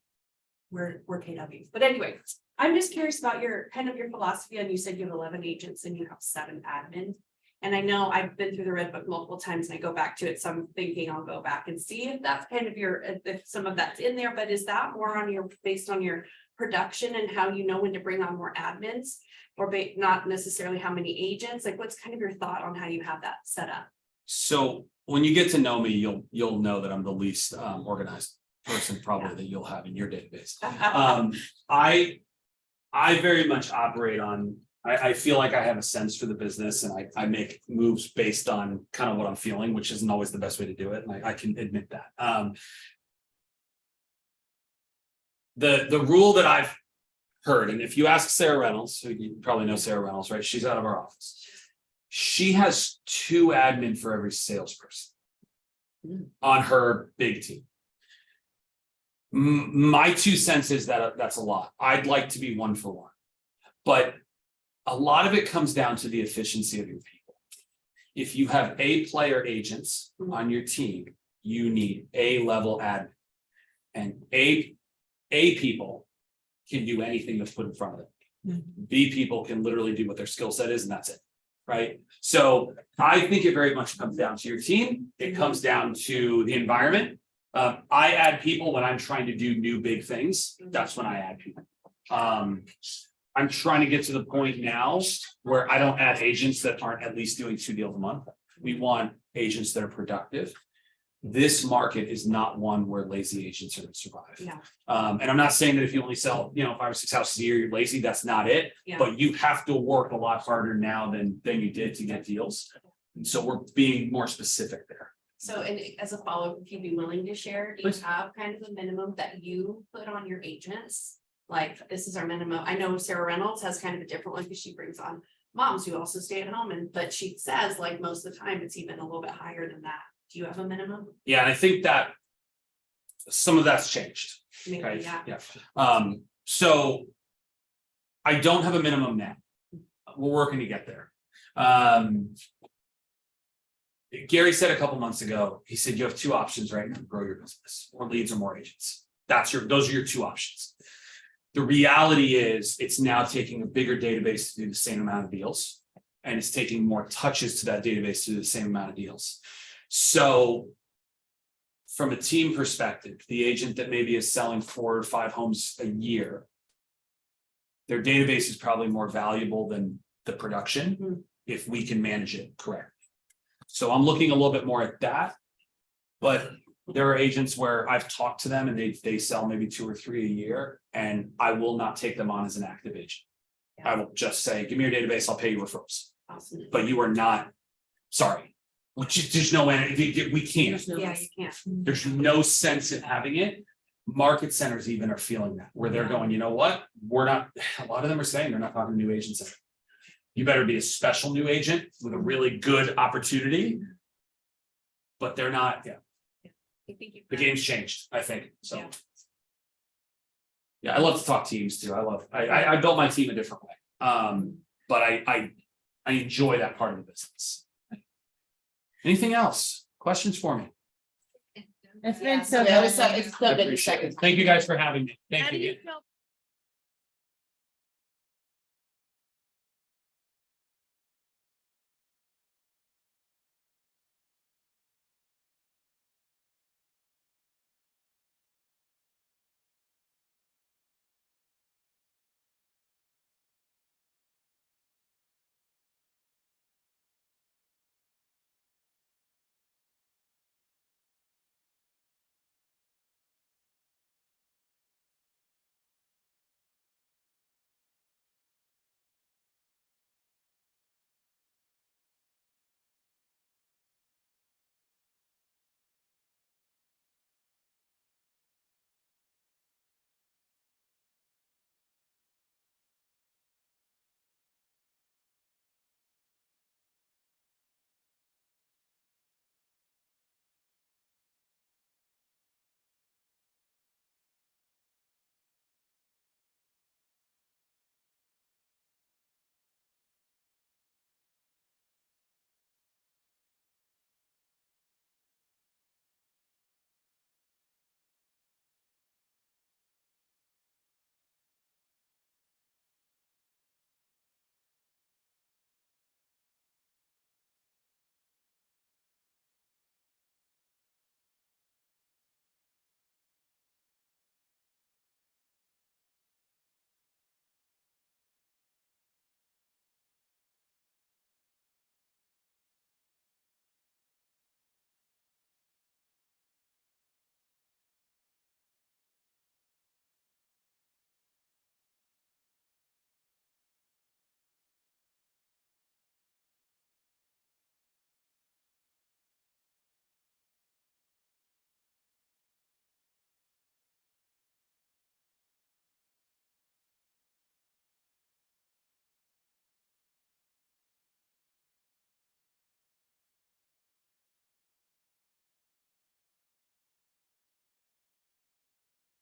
we're KW. But anyway, I'm just curious about your philosophy. And you said you have 11 agents and you have 7 admins. And I know I've been through the Red Book multiple times and I go back to it. So I'm thinking I'll go back and see if that's kind of if some of that's in there, but is that more based on your production and how you know when to bring on more admins, or not necessarily how many agents? Like, what's kind of your thought on how you have that set up? So when you get to know me, you'll know that I'm the least organized person probably that you'll have in your database. I very much operate on, I feel like I have a sense for the business and I make moves based on kind of what I'm feeling, which isn't always the best way to do it. And I can admit that. The rule that I've heard, and if you ask Sarah Reynolds, who you probably know Sarah Reynolds, right? She's out of our office. She has 2 admin for every salesperson on her big team. My 2 cents is that that's a lot. I'd like to be 1 for 1, but a lot of it comes down to the efficiency of your people. If you have A-player agents on your team, you need A-level admin, and A people can do anything that's put in front of them. B people can literally do what their skill set is, and that's it, right? So I think it very much comes down to your team. It comes down to the environment. I add people when I'm trying to do new big things. That's when I add people. I'm trying to get to the point now where I don't add agents that aren't at least doing 2 deals a month. We want agents that are productive. this market is not one where lazy agents are gonna survive. Yeah. And I'm not saying that if you only sell, 5 or 6 houses a year, you're lazy, that's not it. Yeah. But you have to work a lot harder now than you did to get deals. And so we're being more specific there. So, and as a follow-up, if you'd be willing to share, do you Please. have kind of a minimum that you put on your agents? Like, this is our minimum. I know Sarah Reynolds has kind of a different one because she brings on moms who also stay at home but she says like most of the time, it's even a little bit higher than that. Do you have a minimum? Yeah, and I think that some of that's changed. Maybe, Okay, yeah. So I don't have a minimum now. We're working to get there. Gary said a couple months ago, he said, you have 2 options right now to grow your business, more leads or more agents. Those are your 2 options. The reality is it's now taking a bigger database to do the same amount of deals. And it's taking more touches to that database to do the same amount of deals. So from a team perspective, the agent that maybe is selling 4 or 5 homes a year, their database is probably more valuable than the production if we can manage it correctly. So I'm looking a little bit more at that. But there are agents where I've talked to them and they sell maybe 2 or 3 a year, and I will not take them on as an active agent. Yeah. I will just say, give me your database, I'll pay you referrals. Awesome. But you are not, sorry. There's no way, we can't. Yeah, you can't. There's no sense in having it. Market centers even are feeling that, where they're going, you know what? We're not, a lot of them are saying they're not talking to new agents anymore. You better be a special new agent with a really good opportunity. But they're not, I think the game's changed, I think, so. Yeah. Yeah, I love to talk teams too. I built my team a different way. But I enjoy that part of the business. Anything else? Questions for me? It's been so Yeah, good. it's so good to Appreciate it. second. Thank you guys for having me. Thank How do you. you feel